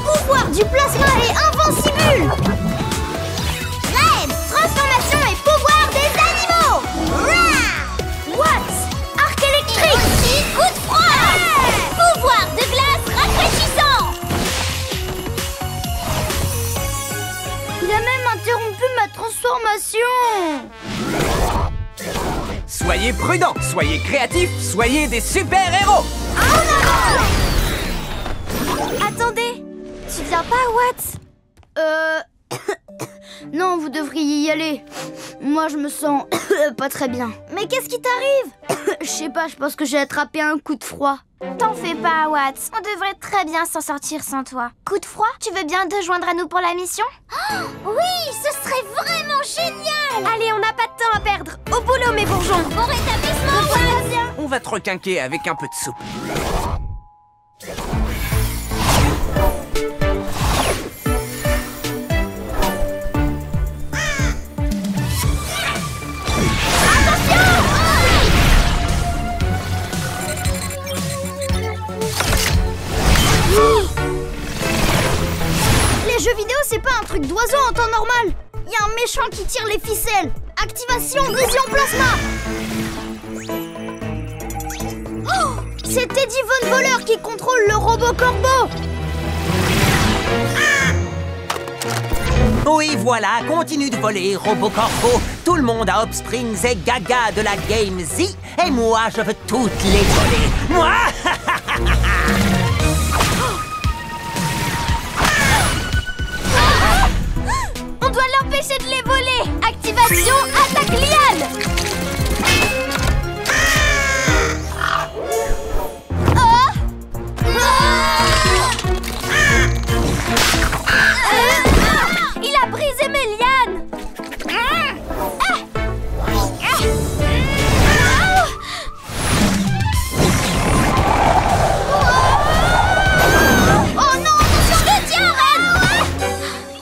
Pouvoir du plasma et invincible. Red! Transformation et pouvoir des animaux. Rah! Watts! Arc électrique. Coup de froid. Pouvoir de glace rafraîchissant. Il a même interrompu ma transformation. Soyez prudents, soyez créatifs, soyez des super-héros. Attendez, tu viens pas, Watts? Non, vous devriez y aller. Moi, je me sens pas très bien. Mais qu'est-ce qui t'arrive? Je sais pas, je pense que j'ai attrapé un coup de froid. T'en fais pas, Watts. On devrait très bien s'en sortir sans toi. Coup de froid? Tu veux bien te joindre à nous pour la mission? Oui, ce serait vraiment génial. Allez, on n'a pas de temps à perdre. Au boulot, mes bourgeons. Bon rétablissement, Watts. On va te requinquer avec un peu de soupe. Les jeux vidéo, c'est pas un truc d'oiseau en temps normal. Il y a un méchant qui tire les ficelles. Activation vision plasma. Oh, c'est Teddy Von Voleur qui contrôle le robot corbeau. Oui, voilà, continue de voler, robot corbeau. Tout le monde à Hop Springs est gaga de la Game Z. Et moi, je veux toutes les voler. Moi On doit l'empêcher de les voler. Activation attaque liane. Il a brisé mes lianes. Oh non, attention, je te tiens, Red.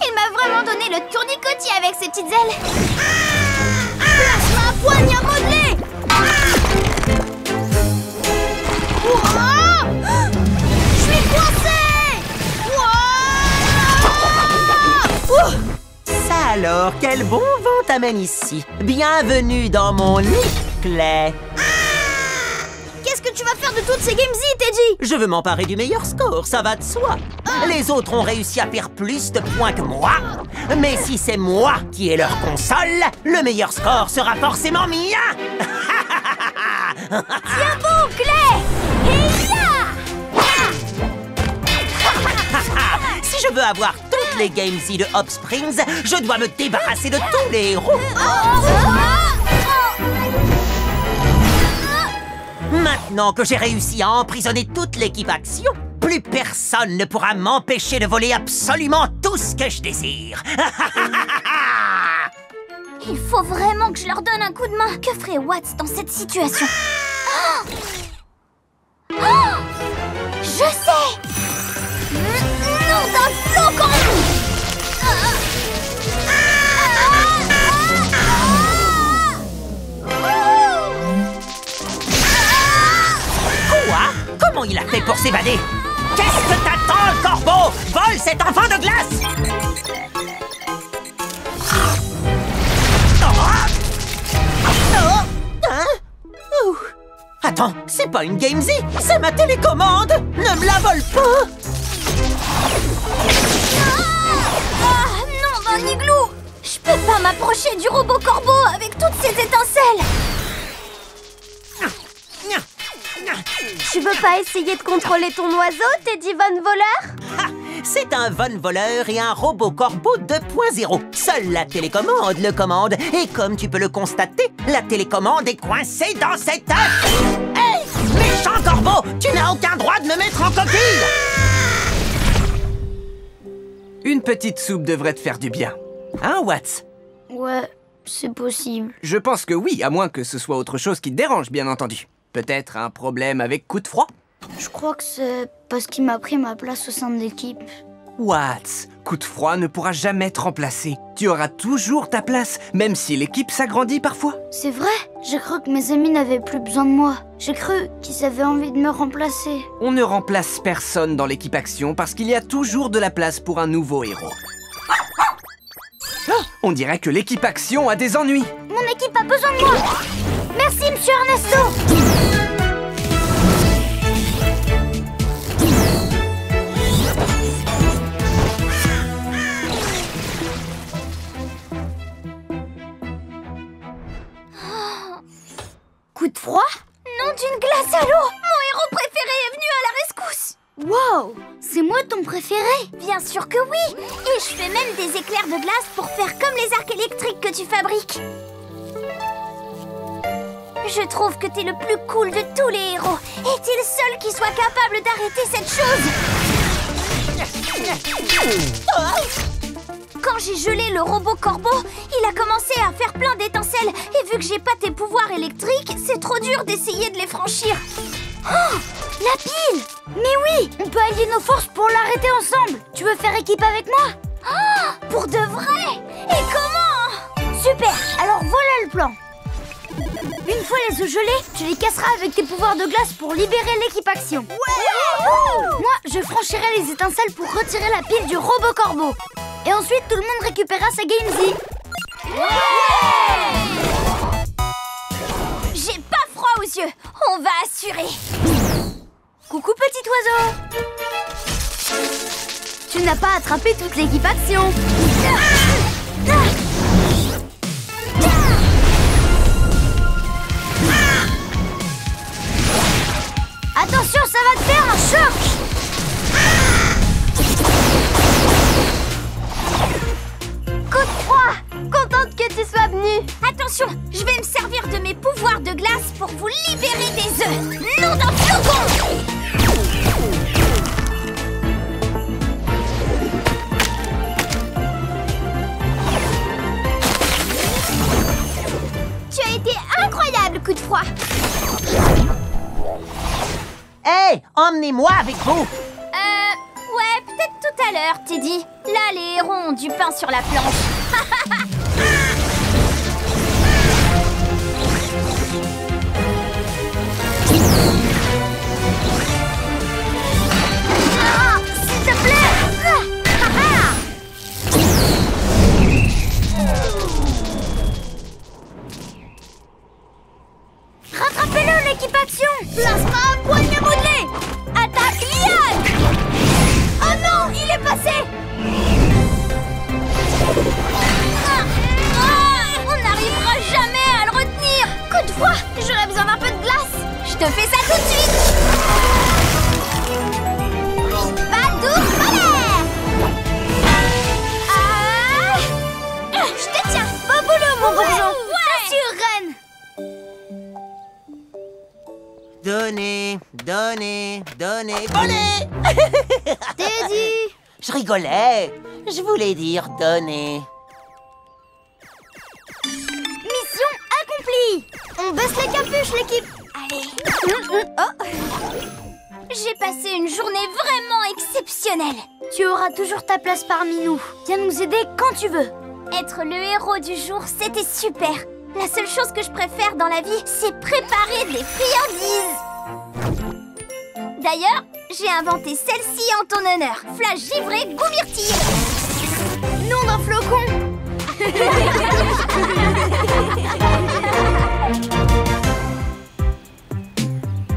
Il m'a vraiment donné le tournicotis avec ses petites ailes. Plasma poignard modelé. Je suis coincé. Ça alors, quel bon vent t'amène ici. Bienvenue dans mon lit, Clay. Qu'est-ce que tu vas faire de toutes ces Game Z, Teddy? Je veux m'emparer du meilleur score, ça va de soi. Les autres ont réussi à faire plus de points que moi. Mais si c'est moi qui ai leur console, le meilleur score sera forcément mien. Tiens bon, Clay. Si je veux avoir toutes les Game Z de Hop Springs, je dois me débarrasser de tous les héros. Maintenant que j'ai réussi à emprisonner toute l'équipe Action, plus personne ne pourra m'empêcher de voler absolument tout ce que je désire. Il faut vraiment que je leur donne un coup de main. Que ferait Watts dans cette situation? Je sais! Nom d'un flocon! Quoi? Comment il a fait pour s'évader? Qu'est-ce que t'attends, le corbeau? Vole cet enfant de glace! Attends, c'est pas une Game Z, c'est ma télécommande! Ne me la vole pas! Non, d'un igloo! Je peux pas m'approcher du robot corbeau avec toutes ces étincelles! Tu veux pas essayer de contrôler ton oiseau, Teddy Von Voleur? C'est un Von voleur et un robot corbeau 2.0. Seule la télécommande le commande. Et comme tu peux le constater, la télécommande est coincée dans cet œuf. Hé, méchant corbeau, tu n'as aucun droit de me mettre en coquille. Une petite soupe devrait te faire du bien. Hein, Watts? Ouais, c'est possible. Je pense que oui, à moins que ce soit autre chose qui te dérange, bien entendu. Peut-être un problème avec coup de froid? Je crois que c'est parce qu'il m'a pris ma place au sein de l'équipe. Watts, coup de froid ne pourra jamais te remplacer. Tu auras toujours ta place, même si l'équipe s'agrandit parfois. C'est vrai, j'ai cru que mes amis n'avaient plus besoin de moi. J'ai cru qu'ils avaient envie de me remplacer. On ne remplace personne dans l'équipe Action parce qu'il y a toujours de la place pour un nouveau héros. Ah, on dirait que l'équipe Action a des ennuis. Mon équipe a besoin de moi. Merci, Monsieur Ernesto. Coup de froid? Nom d'une glace à l'eau! Mon héros préféré est venu à la rescousse! Wow! C'est moi ton préféré? Bien sûr que oui! Et je fais même des éclairs de glace pour faire comme les arcs électriques que tu fabriques! Je trouve que t'es le plus cool de tous les héros! Et t'es le seul qui soit capable d'arrêter cette chose! Quand j'ai gelé le robot corbeau, il a commencé à faire plein d'étincelles. Et vu que j'ai pas tes pouvoirs électriques, c'est trop dur d'essayer de les franchir. Oh, la pile! Mais oui, on peut allier nos forces pour l'arrêter ensemble. Tu veux faire équipe avec moi? Oh, pour de vrai? Et comment? Super, alors voilà le plan. Une fois les œufs gelés, tu les casseras avec tes pouvoirs de glace pour libérer l'équipe Action. Ouais! Moi, je franchirai les étincelles pour retirer la pile du robot corbeau. Et ensuite, tout le monde récupérera sa Gamesy. Ouais! J'ai pas froid aux yeux. On va assurer. Coucou, petit oiseau. Tu n'as pas attrapé toute l'équipe Action. Attention, ça va te faire un choc. Coup de froid! Contente que tu sois venue! Attention, je vais me servir de mes pouvoirs de glace pour vous libérer des œufs! Nom d'un flocon! Tu as été incroyable, coup de froid! Hé, emmenez-moi avec vous! Ouais, peut-être tout à l'heure, Teddy. Là, les héros ont du pain sur la planche. Ah, s'il te plaît! Rattrapez-le, l'équipe Action! Plasma poignet modelé! Attaque Liane! Oh non, il est passé! On n'arrivera jamais à le retenir! Coup de froid, j'aurais besoin d'un peu de glace! Je te fais ça tout de suite! Badou solaire! Je te tiens! Beau boulot, mon bourgeon! T'assures, Ren! Donnez, donnez, donnez, volez! Teddy! Je rigolais. Je voulais dire donnez. Mission accomplie! On baisse les capuches, l'équipe! Allez! Oh. J'ai passé une journée vraiment exceptionnelle! Tu auras toujours ta place parmi nous. Viens nous aider quand tu veux. Être le héros du jour, c'était super! La seule chose que je préfère dans la vie, c'est préparer des friandises! D'ailleurs, j'ai inventé celle-ci en ton honneur. Flash givré goût myrtille. Nom d'un flocon.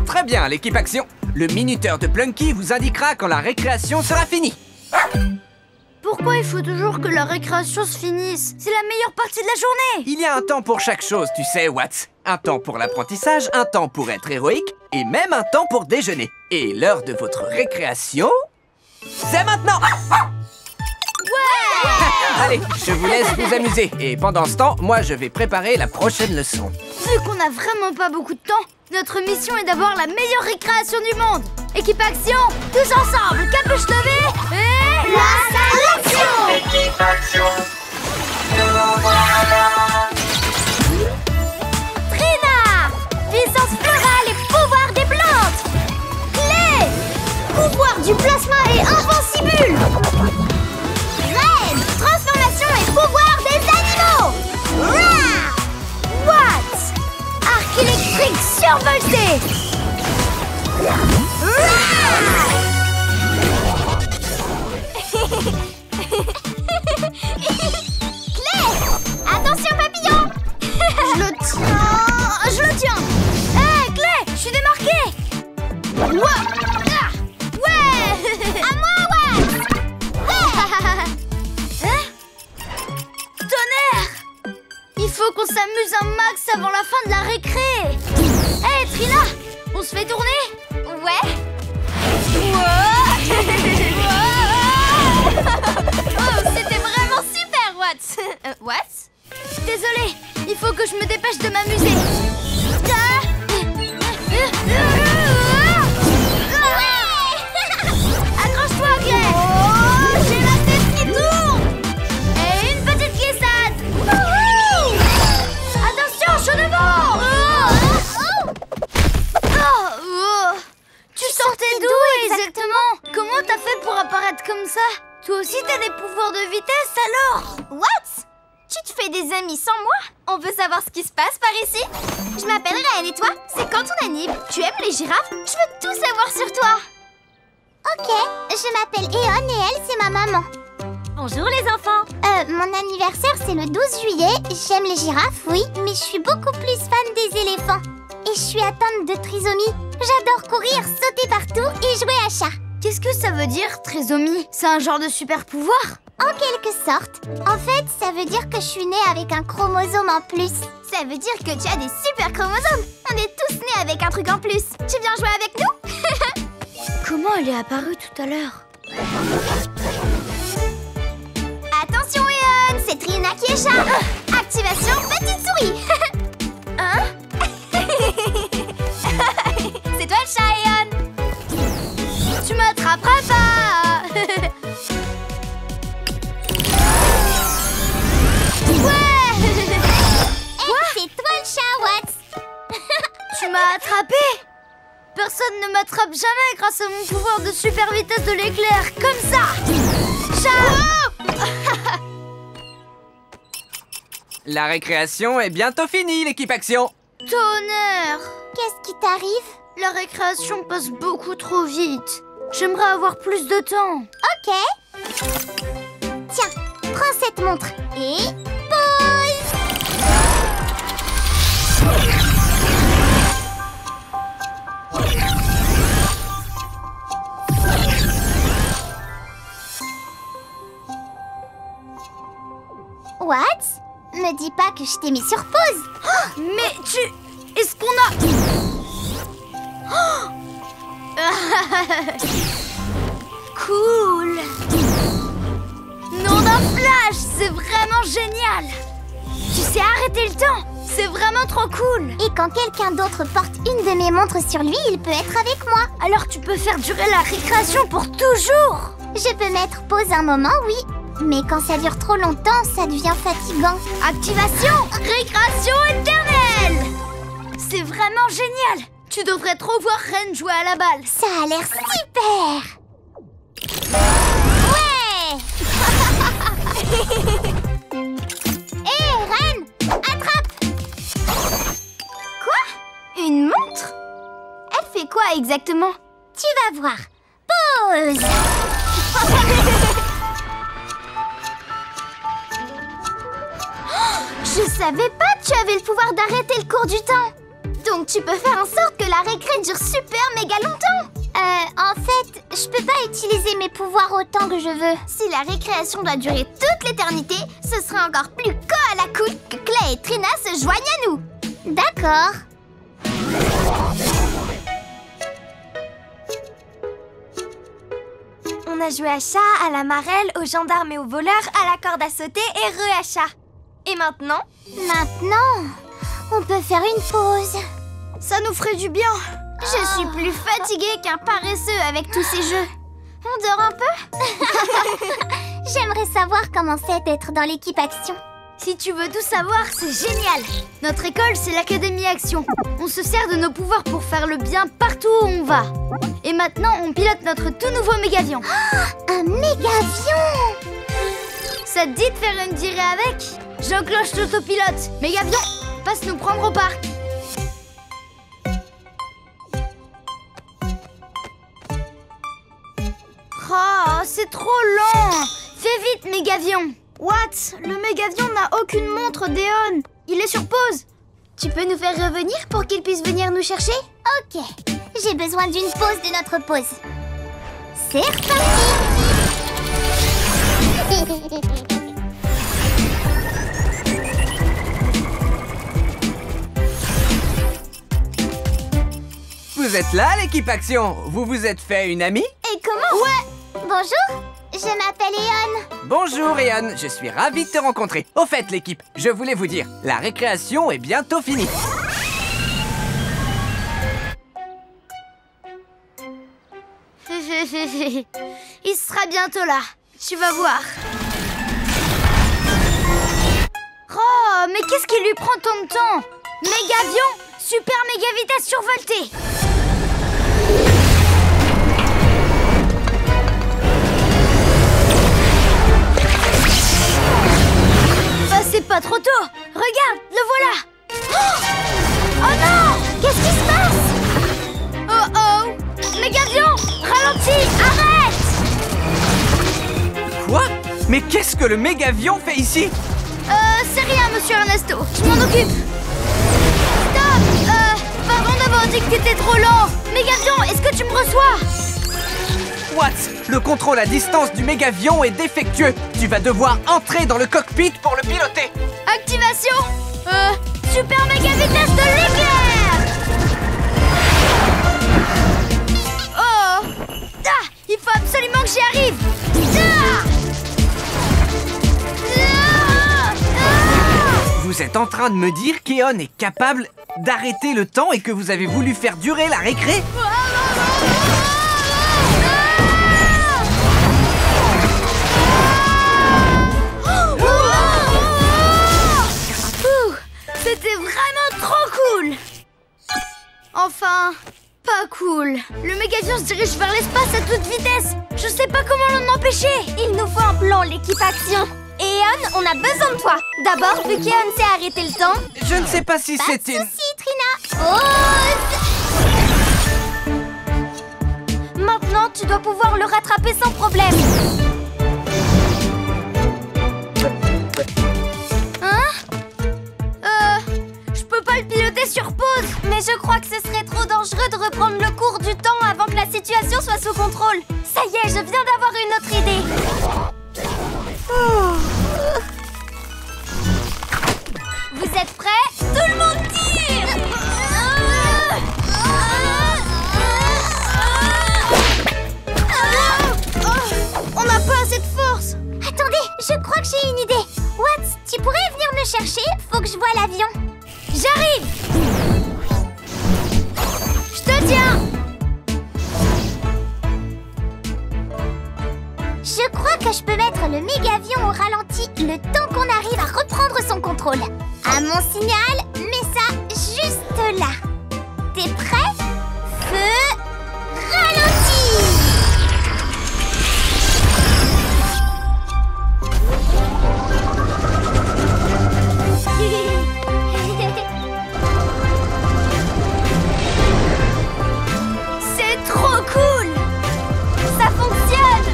Très bien, l'équipe Action. Le minuteur de Plunky vous indiquera quand la récréation sera finie. Pourquoi il faut toujours que la récréation se finisse? C'est la meilleure partie de la journée. Il y a un temps pour chaque chose, tu sais, Watts. Un temps pour l'apprentissage, un temps pour être héroïque, et même un temps pour déjeuner. Et l'heure de votre récréation... C'est maintenant! Ouais! Allez, je vous laisse vous amuser. Et pendant ce temps, moi, je vais préparer la prochaine leçon. Vu qu'on n'a vraiment pas beaucoup de temps, notre mission est d'avoir la meilleure récréation du monde. Équipe action, tous ensemble, capuche levée et... La sélection! Équipe action, nous voilà. Trina! Puissance florale et pouvoir des plantes. Clé! Pouvoir du plasma et invincible. Reine! Transformation et pouvoir des animaux. Rah! What? Arc électrique survolté. Clé! Attention, papillon! Je le tiens. Hé, Clé, je suis démarquée. Ouais! À moi, Wax! Hein? Tonnerre! Il faut qu'on s'amuse un max avant la fin de la récré. Hé, Trina, on se fait tourner? Ouais. Oh, c'était vraiment super, Watts. What? Désolée, il faut que je me dépêche de m'amuser. Accroche-toi, Clé. Oh, j'ai la tête qui tourne. Et une petite glissade. Attention, chaud devant. Tu sortais d'où exactement? Comment t'as fait pour apparaître comme ça? Toi aussi t'as des pouvoirs de vitesse alors? What? Tu te fais des amis sans moi? On veut savoir ce qui se passe par ici? Je m'appelle Reine et toi? C'est quand ton anniv? Tu aimes les girafes? Je veux tout savoir sur toi. Ok, je m'appelle Eon et elle, c'est ma maman. Bonjour les enfants. Mon anniversaire, c'est le 12 juillet. J'aime les girafes, oui, mais je suis beaucoup plus fan des éléphants. Et je suis atteinte de trisomie. J'adore courir, sauter partout et jouer à chat. Qu'est-ce que ça veut dire, trisomie? C'est un genre de super pouvoir? En quelque sorte. En fait, ça veut dire que je suis née avec un chromosome en plus. Ça veut dire que tu as des super chromosomes. On est tous nés avec un truc en plus. Tu viens jouer avec nous? Comment elle est apparue tout à l'heure? Attention, Eon, c'est Trina qui est chat. Activation petite souris. Hein? C'est toi le chat, Eon. Tu m'attraperas pas. Ouais. C'est toi le chat, Watts. Tu m'as attrapé. Personne ne m'attrape jamais grâce à mon pouvoir de super vitesse de l'éclair. Comme ça. Chat. La récréation est bientôt finie, l'équipe action. Tonnerre. Qu'est-ce qui t'arrive? La récréation passe beaucoup trop vite. J'aimerais avoir plus de temps. Ok. Tiens, prends cette montre et pause. What? Me dis pas que je t'ai mis sur pause. Oh, mais tu... Est-ce qu'on a... Oh cool. Nom d'un flash, c'est vraiment génial. Tu sais arrêter le temps. C'est vraiment trop cool. Et quand quelqu'un d'autre porte une de mes montres sur lui, il peut être avec moi. Alors tu peux faire durer la récréation pour toujours. Je peux mettre pause un moment, oui. Mais quand ça dure trop longtemps, ça devient fatigant. Activation récréation éternelle. C'est vraiment génial. Tu devrais trop voir Reine jouer à la balle. Ça a l'air super. Ouais. Hé, Reine, attrape. Quoi? Une montre? Elle fait quoi exactement? Tu vas voir. Pause. Je savais pas que tu avais le pouvoir d'arrêter le cours du temps. Donc tu peux faire en sorte que la récré dure super méga longtemps. En fait, je peux pas utiliser mes pouvoirs autant que je veux. Si la récréation doit durer toute l'éternité, ce sera encore plus à la coude que Clay et Trina se joignent à nous. D'accord. On On a joué à chat, à la marelle, aux gendarmes et aux voleurs, à la corde à sauter et à chat. Et maintenant? Maintenant, on peut faire une pause. Ça nous ferait du bien. Je suis plus fatiguée qu'un paresseux avec tous ces jeux. On dort un peu? J'aimerais savoir comment c'est d'être dans l'équipe Action. Si tu veux tout savoir, c'est génial. Notre école, c'est l'Académie Action. On se sert de nos pouvoirs pour faire le bien partout où on va. Et maintenant, on pilote notre tout nouveau mégavion. Un mégavion! Ça te dit de faire une virée avec? J'enclenche l'autopilote. Mégavion, passe nous prendre au parc. Oh, c'est trop lent. Fais vite, mégavion. What? Le mégavion n'a aucune montre, Déon. Il est sur pause. Tu peux nous faire revenir pour qu'il puisse venir nous chercher? Ok, j'ai besoin d'une pause de notre pause. C'est reparti. Vous êtes là, l'équipe Action? Vous vous êtes fait une amie? Et comment? Ouais. Bonjour, je m'appelle Eon. Bonjour, Eon. Je suis ravi de te rencontrer. Au fait, l'équipe, je voulais vous dire, la récréation est bientôt finie. Il sera bientôt là. Tu vas voir. Oh, mais qu'est-ce qui lui prend tant de temps? Mégavion, super méga vitesse survoltée. C'est pas trop tôt. Regarde, le voilà. Oh non! Qu'est-ce qui se passe? Oh oh! Mégavion, ralentis, arrête! Quoi? Mais qu'est-ce que le mégavion fait ici? C'est rien, monsieur Ernesto. Je m'en occupe. Stop! Pardon d'avoir dit que t'étais trop lent. Mégavion, est-ce que tu me reçois? What? Le contrôle à distance du mégavion est défectueux. Tu vas devoir entrer dans le cockpit pour le piloter. Activation. Super méga vitesse de l'éclair. Oh. Ah, il faut absolument que j'y arrive. Vous êtes en train de me dire qu'Eon est capable d'arrêter le temps et que vous avez voulu faire durer la récré? C'était vraiment trop cool. Enfin, pas cool. Le mégavion se dirige vers l'espace à toute vitesse. Je sais pas comment l'en empêcher. Il nous faut un plan, l'équipe Action. Et Eon, on a besoin de toi. D'abord, vu qu'Eon sait arrêter le temps. Je ne sais pas si c'était... Pas de soucis, Trina. Pause. Maintenant, tu dois pouvoir le rattraper sans problème. Piloter sur pause. Mais je crois que ce serait trop dangereux de reprendre le cours du temps avant que la situation soit sous contrôle. Ça y est, je viens d'avoir une autre idée. Vous êtes prêts? Tout le monde tire! On n'a pas assez de force. Attendez, je crois que j'ai une idée. Watts, tu pourrais venir me chercher? Faut que je voie l'avion. J'arrive! Je te tiens! Je crois que je peux mettre le mégavion au ralenti le temps qu'on arrive à reprendre son contrôle. À mon signal, mets ça juste là. T'es prêt? Feu, ralenti! C'est trop cool! Ça fonctionne!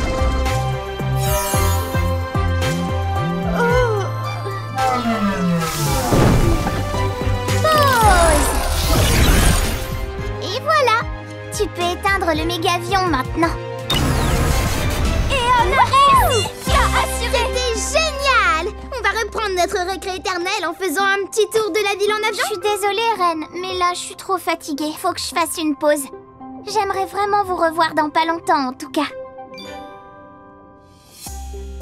Pause! Et voilà! Tu peux éteindre le mégavion maintenant. Et on a réussi! C'était génial! On va reprendre notre récré éternel en faisant un petit tour de la ville en avion. Je suis désolée, Reine, mais là, je suis trop fatiguée. Faut que je fasse une pause. J'aimerais vraiment vous revoir dans pas longtemps, en tout cas.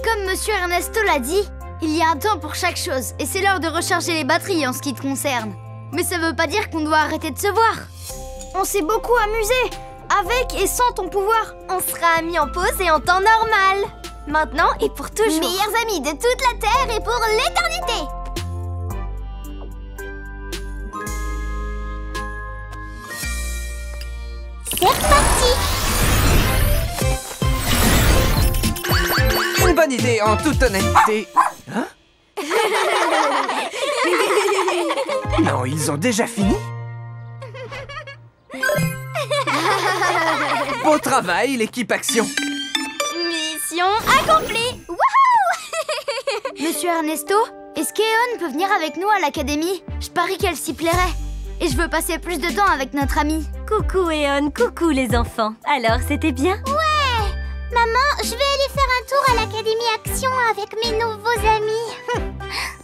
Comme Monsieur Ernesto l'a dit, il y a un temps pour chaque chose. Et c'est l'heure de recharger les batteries en ce qui te concerne. Mais ça veut pas dire qu'on doit arrêter de se voir. On s'est beaucoup amusé, avec et sans ton pouvoir. On sera amis en pause et en temps normal. Maintenant et pour toujours. Meilleurs amis de toute la Terre et pour l'éternité. C'est reparti. Une bonne idée, en toute honnêteté. Hein? Non, ils ont déjà fini? Beau travail, l'équipe Action. Mission accomplie. Wouhou! Monsieur Ernesto, est-ce qu'Eon peut venir avec nous à l'académie? Je parie qu'elle s'y plairait. Et je veux passer plus de temps avec notre amie. Coucou Eon, coucou les enfants. Alors, c'était bien? Ouais. Maman, je vais aller faire un tour à l'Académie Action avec mes nouveaux amis.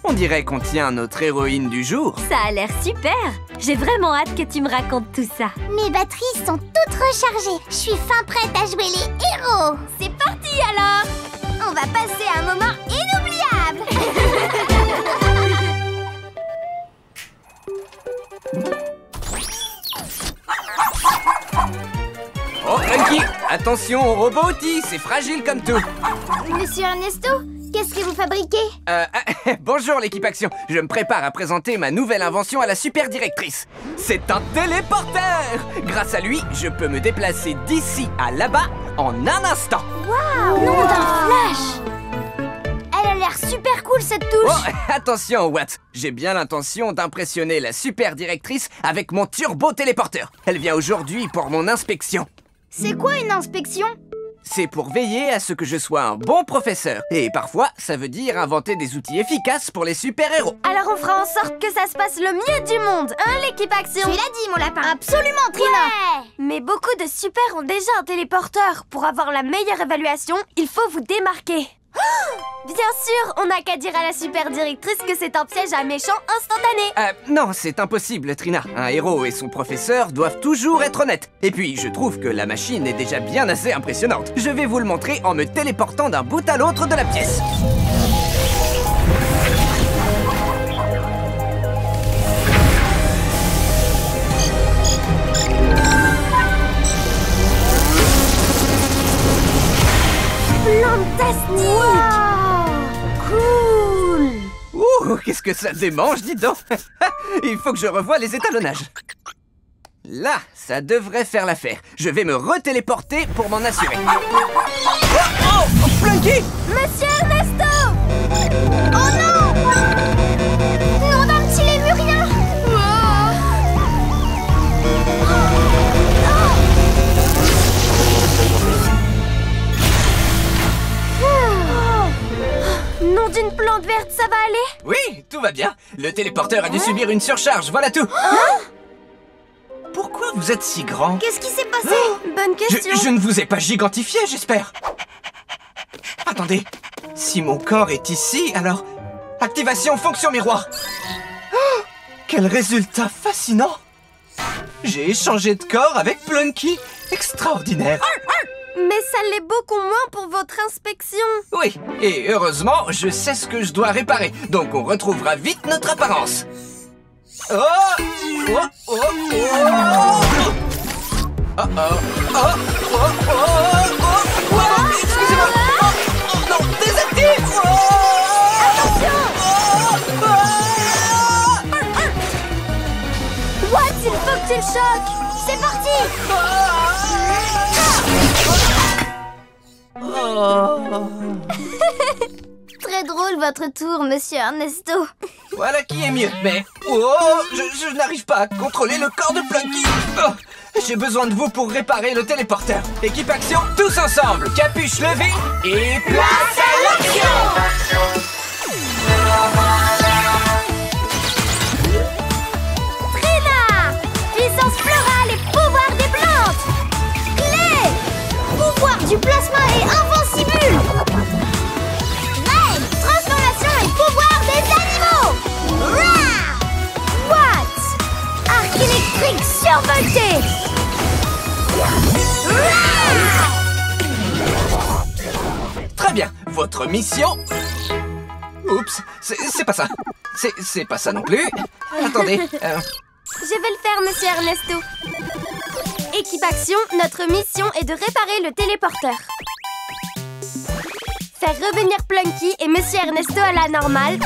On dirait qu'on tient notre héroïne du jour. Ça a l'air super. J'ai vraiment hâte que tu me racontes tout ça. Mes batteries sont toutes rechargées. Je suis fin prête à jouer les héros. C'est parti alors. On va passer un moment inoubliable. Oh, Plunky, attention au robot outil, c'est fragile comme tout. Monsieur Ernesto, qu'est-ce que vous fabriquez? Bonjour l'équipe Action, je me prépare à présenter ma nouvelle invention à la super directrice. C'est un téléporteur. Grâce à lui, je peux me déplacer d'ici à là-bas en un instant. Waouh! Nom d'un flash! Elle a l'air super cool cette touche. Oh, attention Watt, j'ai bien l'intention d'impressionner la super directrice avec mon turbo téléporteur. Elle vient aujourd'hui pour mon inspection. C'est quoi une inspection? C'est pour veiller à ce que je sois un bon professeur. Et parfois, ça veut dire inventer des outils efficaces pour les super-héros. Alors on fera en sorte que ça se passe le mieux du monde, hein l'équipe Action? Tu l'as dit mon lapin. Absolument Trina. Ouais. Mais beaucoup de super ont déjà un téléporteur. Pour avoir la meilleure évaluation, il faut vous démarquer. Bien sûr, on n'a qu'à dire à la super directrice que c'est un piège à méchants instantané. Non, c'est impossible, Trina. Un héros et son professeur doivent toujours être honnêtes. Et puis, je trouve que la machine est déjà bien assez impressionnante. Je vais vous le montrer en me téléportant d'un bout à l'autre de la pièce. Fantastique! Wow! Cool! Ouh, qu'est-ce que ça démange, dis donc. Il faut que je revoie les étalonnages. Là, ça devrait faire l'affaire. Je vais me retéléporter pour m'en assurer. Oh, Plunky! Monsieur Ernesto! Oh non! Nom d'un petit lémurien! Nom d'une plante verte, ça va aller? Oui, tout va bien. Le téléporteur a dû subir une surcharge, voilà tout. Pourquoi vous êtes si grand? Qu'est-ce qui s'est passé? Bonne question. Je ne vous ai pas gigantifié, j'espère. Attendez, si mon corps est ici, alors... Activation fonction miroir. Oh, quel résultat fascinant! J'ai échangé de corps avec Plunky. Extraordinaire. Mais ça l'est beaucoup moins pour votre inspection. Oui, et heureusement, je sais ce que je dois réparer. Donc on retrouvera vite notre apparence. Oh! Oh! Oh! Oh! Oh! Oh! Oh! Excusez-moi! Oh, non, désactive! What? Il faut que tu le choques. C'est parti! Très drôle votre tour, monsieur Ernesto. Voilà qui est mieux, mais... Oh, je n'arrive pas à contrôler le corps de Plunky. Oh, j'ai besoin de vous pour réparer le téléporteur. Équipe Action, tous ensemble. Capuche levée et place à l'action. Trina! Puissance florale et pouvoir des plantes! Clé! Pouvoir du plasma et invincible! Ray! Transformation et pouvoir des animaux! Rah! What? Arc électrique survolté! Très bien, votre notre mission... Oups, c'est pas ça. C'est pas ça non plus. Attendez. Je vais le faire, monsieur Ernesto. Équipe Action, notre mission est de réparer le téléporteur. Faire revenir Plunky et monsieur Ernesto à la normale.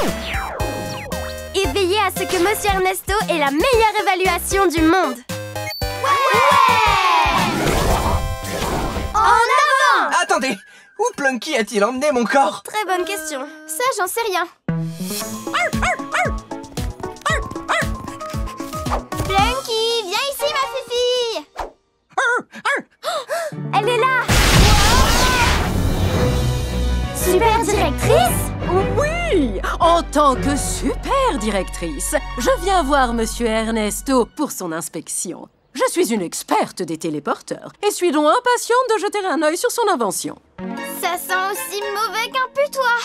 Et veiller à ce que monsieur Ernesto ait la meilleure évaluation du monde. Ouais! En avant! Attendez, où Plunky a-t-il emmené mon corps? Très bonne question. Ça, j'en sais rien. Plunky, viens ici, ma fifille. Elle est là! Super directrice? Oui! En tant que super directrice, je viens voir monsieur Ernesto pour son inspection. Je suis une experte des téléporteurs et suis donc impatiente de jeter un œil sur son invention. Ça sent aussi mauvais qu'un putois.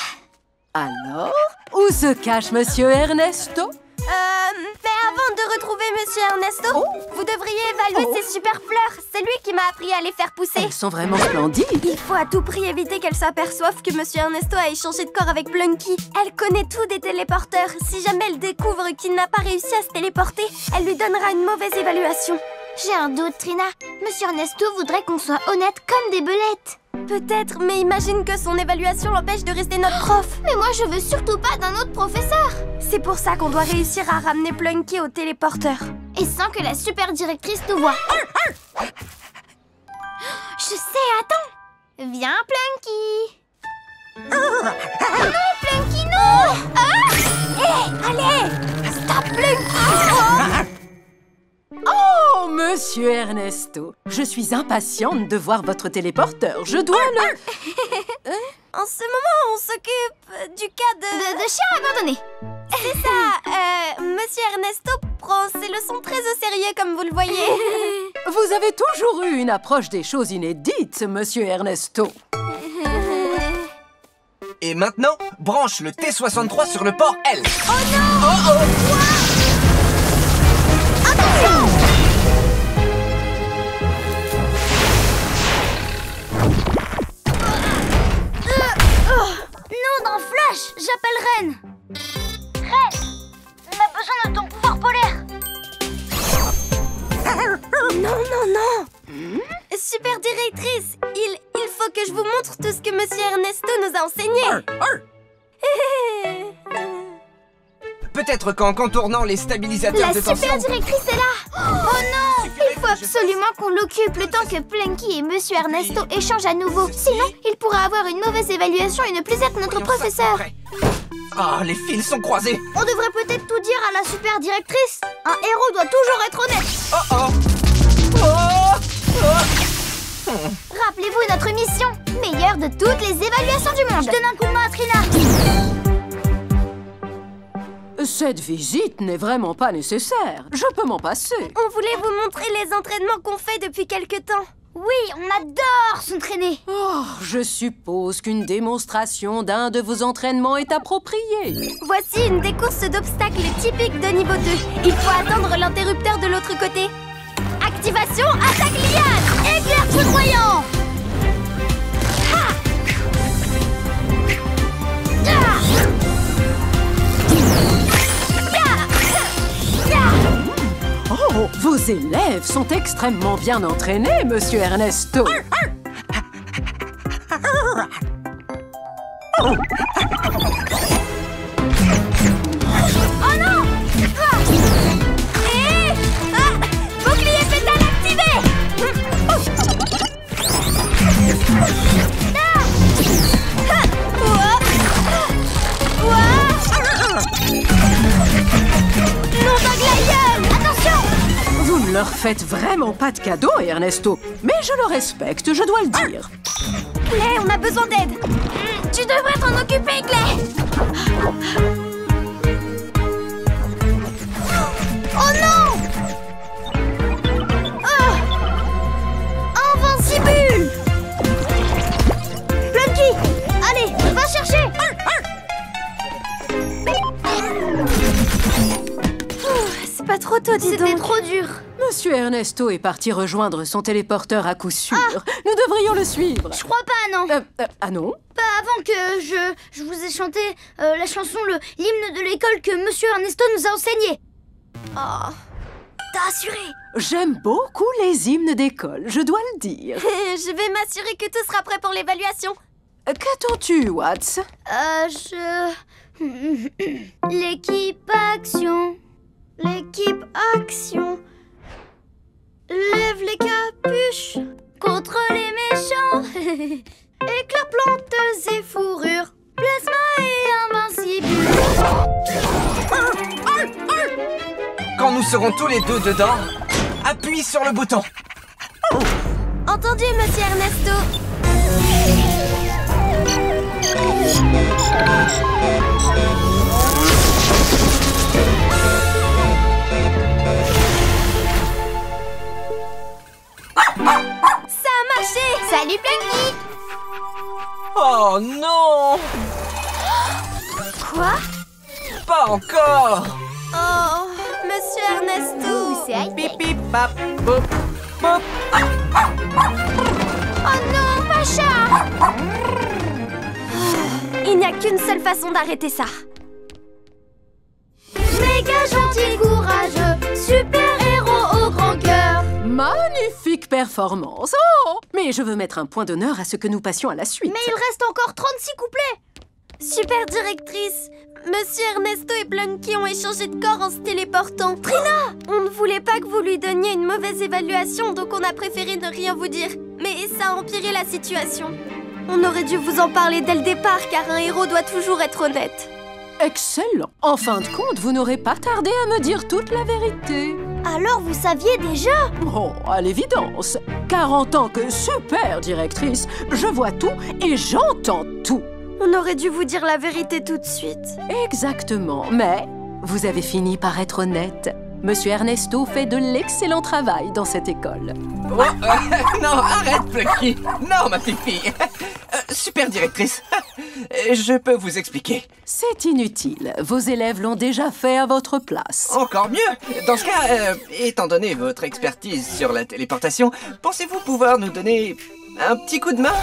Alors, où se cache monsieur Ernesto? Mais avant de retrouver monsieur Ernesto, vous devriez évaluer ces super fleurs. C'est lui qui m'a appris à les faire pousser. Elles sont vraiment splendides. Il faut à tout prix éviter qu'elle s'aperçoive que monsieur Ernesto a échangé de corps avec Plunky. Elle connaît tout des téléporteurs. Si jamais elle découvre qu'il n'a pas réussi à se téléporter, elle lui donnera une mauvaise évaluation. J'ai un doute, Trina. Monsieur Ernesto voudrait qu'on soit honnête comme des belettes. Peut-être, mais imagine que son évaluation l'empêche de rester notre prof. Mais moi, je veux surtout pas d'un autre professeur. C'est pour ça qu'on doit réussir à ramener Plunky au téléporteur. Et sans que la super directrice nous voie. Je sais, attends. Viens, Plunky. Non, Plunky, non. Allez, stop Plunky. Oh, monsieur Ernesto, je suis impatiente de voir votre téléporteur. Je dois le... En ce moment, on s'occupe du cas de chien abandonné. C'est ça. Monsieur Ernesto prend ses leçons très au sérieux, comme vous le voyez. Vous avez toujours eu une approche des choses inédites, monsieur Ernesto. Et maintenant, branche le T63 sur le port L. Oh non! Attention! Non, dans Flash, j'appelle Ren. Ren, on a besoin de ton pouvoir polaire. Non. Super directrice, il faut que je vous montre tout ce que monsieur Ernesto nous a enseigné. Peut-être qu'en contournant les stabilisateurs de tension... La super directrice est là. Oh non! Il faut absolument qu'on l'occupe le temps que Plunky et monsieur Ernesto échangent à nouveau. Sinon, il pourra avoir une mauvaise évaluation et ne plus être notre professeur. Ah, les fils sont croisés. On devrait peut-être tout dire à la super directrice. Un héros doit toujours être honnête. Rappelez-vous notre mission. Meilleure de toutes les évaluations du monde. Je donne un coup de main à Trina. Cette visite n'est vraiment pas nécessaire. Je peux m'en passer. On voulait vous montrer les entraînements qu'on fait depuis quelque temps. Oui, on adore s'entraîner. Oh, je suppose qu'une démonstration d'un de vos entraînements est appropriée. Voici une des courses d'obstacles typiques de niveau 2. Il faut attendre l'interrupteur de l'autre côté. Activation, attaque liane, éclair foudroyant. Oh, vos élèves sont extrêmement bien entraînés, monsieur Ernesto. Oh non! Bouclier pétale activé! Non d'Aglaïeul! Attention! Vous ne leur faites vraiment pas de cadeau, Ernesto. Mais je le respecte, je dois le dire. Clay, on a besoin d'aide. Tu devrais t'en occuper, Clay. Oh non! Invincible! Plunky, allez, va chercher! C'est pas trop tôt, dis donc. C'était trop dur. Monsieur Ernesto est parti rejoindre son téléporteur à coup sûr. Nous devrions le suivre. Je crois pas, non. Ah non? Bah, avant que je vous ai chanté la chanson, l'hymne de l'école que Monsieur Ernesto nous a enseigné. Oh, t'as assuré. J'aime beaucoup les hymnes d'école, je dois le dire. Je vais m'assurer que tout sera prêt pour l'évaluation. Qu'attends-tu, Watts? L'équipe action. L'équipe action. Lève les capuches contre les méchants. Éclairs, planteuses et fourrures. Plasma et invincible. Quand nous serons tous les deux dedans, appuie sur le bouton. Entendu, Monsieur Ernesto. Ça a marché. Salut, Plunky. Oh non! Quoi? Pas encore! Oh, Monsieur Ernesto. C'est high-tech. Bip bip bap bop bop. Oh non, Pacha! Il n'y a qu'une seule façon d'arrêter ça. Méga gentil, courageux, super-héros au grand cœur. Magnifique performance. Oh! Mais je veux mettre un point d'honneur à ce que nous passions à la suite. Mais il reste encore 36 couplets. Super directrice, Monsieur Ernesto et Plunky ont échangé de corps en se téléportant. Trina! On ne voulait pas que vous lui donniez une mauvaise évaluation, donc on a préféré ne rien vous dire. Mais ça a empiré la situation. On aurait dû vous en parler dès le départ, car un héros doit toujours être honnête. Excellent. En fin de compte, vous n'aurez pas tardé à me dire toute la vérité. Alors vous saviez déjà? Oh, à l'évidence. Car en tant que super directrice, je vois tout et j'entends tout. On aurait dû vous dire la vérité tout de suite. Exactement, mais vous avez fini par être honnête. Monsieur Ernesto fait de l'excellent travail dans cette école. Oh, non, arrête, Plucky. Non, ma petite fille. Super directrice, je peux vous expliquer. C'est inutile. Vos élèves l'ont déjà fait à votre place. Encore mieux. Dans ce cas, étant donné votre expertise sur la téléportation, pensez-vous pouvoir nous donner un petit coup de main?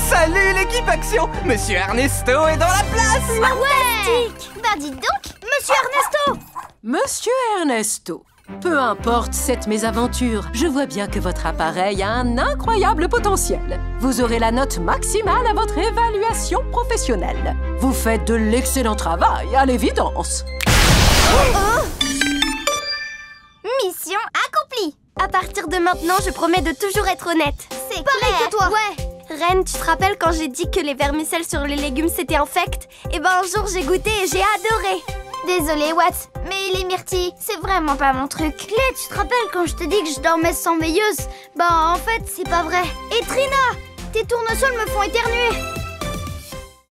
Salut l'équipe Action! Monsieur Ernesto est dans la place! Ouais! Bah dites donc, Monsieur Ernesto! Monsieur Ernesto, peu importe cette mésaventure, je vois bien que votre appareil a un incroyable potentiel. Vous aurez la note maximale à votre évaluation professionnelle. Vous faites de l'excellent travail, à l'évidence. Mission accomplie! À partir de maintenant, je promets de toujours être honnête. C'est pareil que toi! Ouais! Reine, tu te rappelles quand j'ai dit que les vermicelles sur les légumes c'était infect? Eh ben un jour j'ai goûté et j'ai adoré! Désolée, Watts, mais les myrtilles, c'est vraiment pas mon truc. Clé, tu te rappelles quand je te dis que je dormais sans veilleuse? Bah en fait, c'est pas vrai. Et Trina, tes tournesols me font éternuer.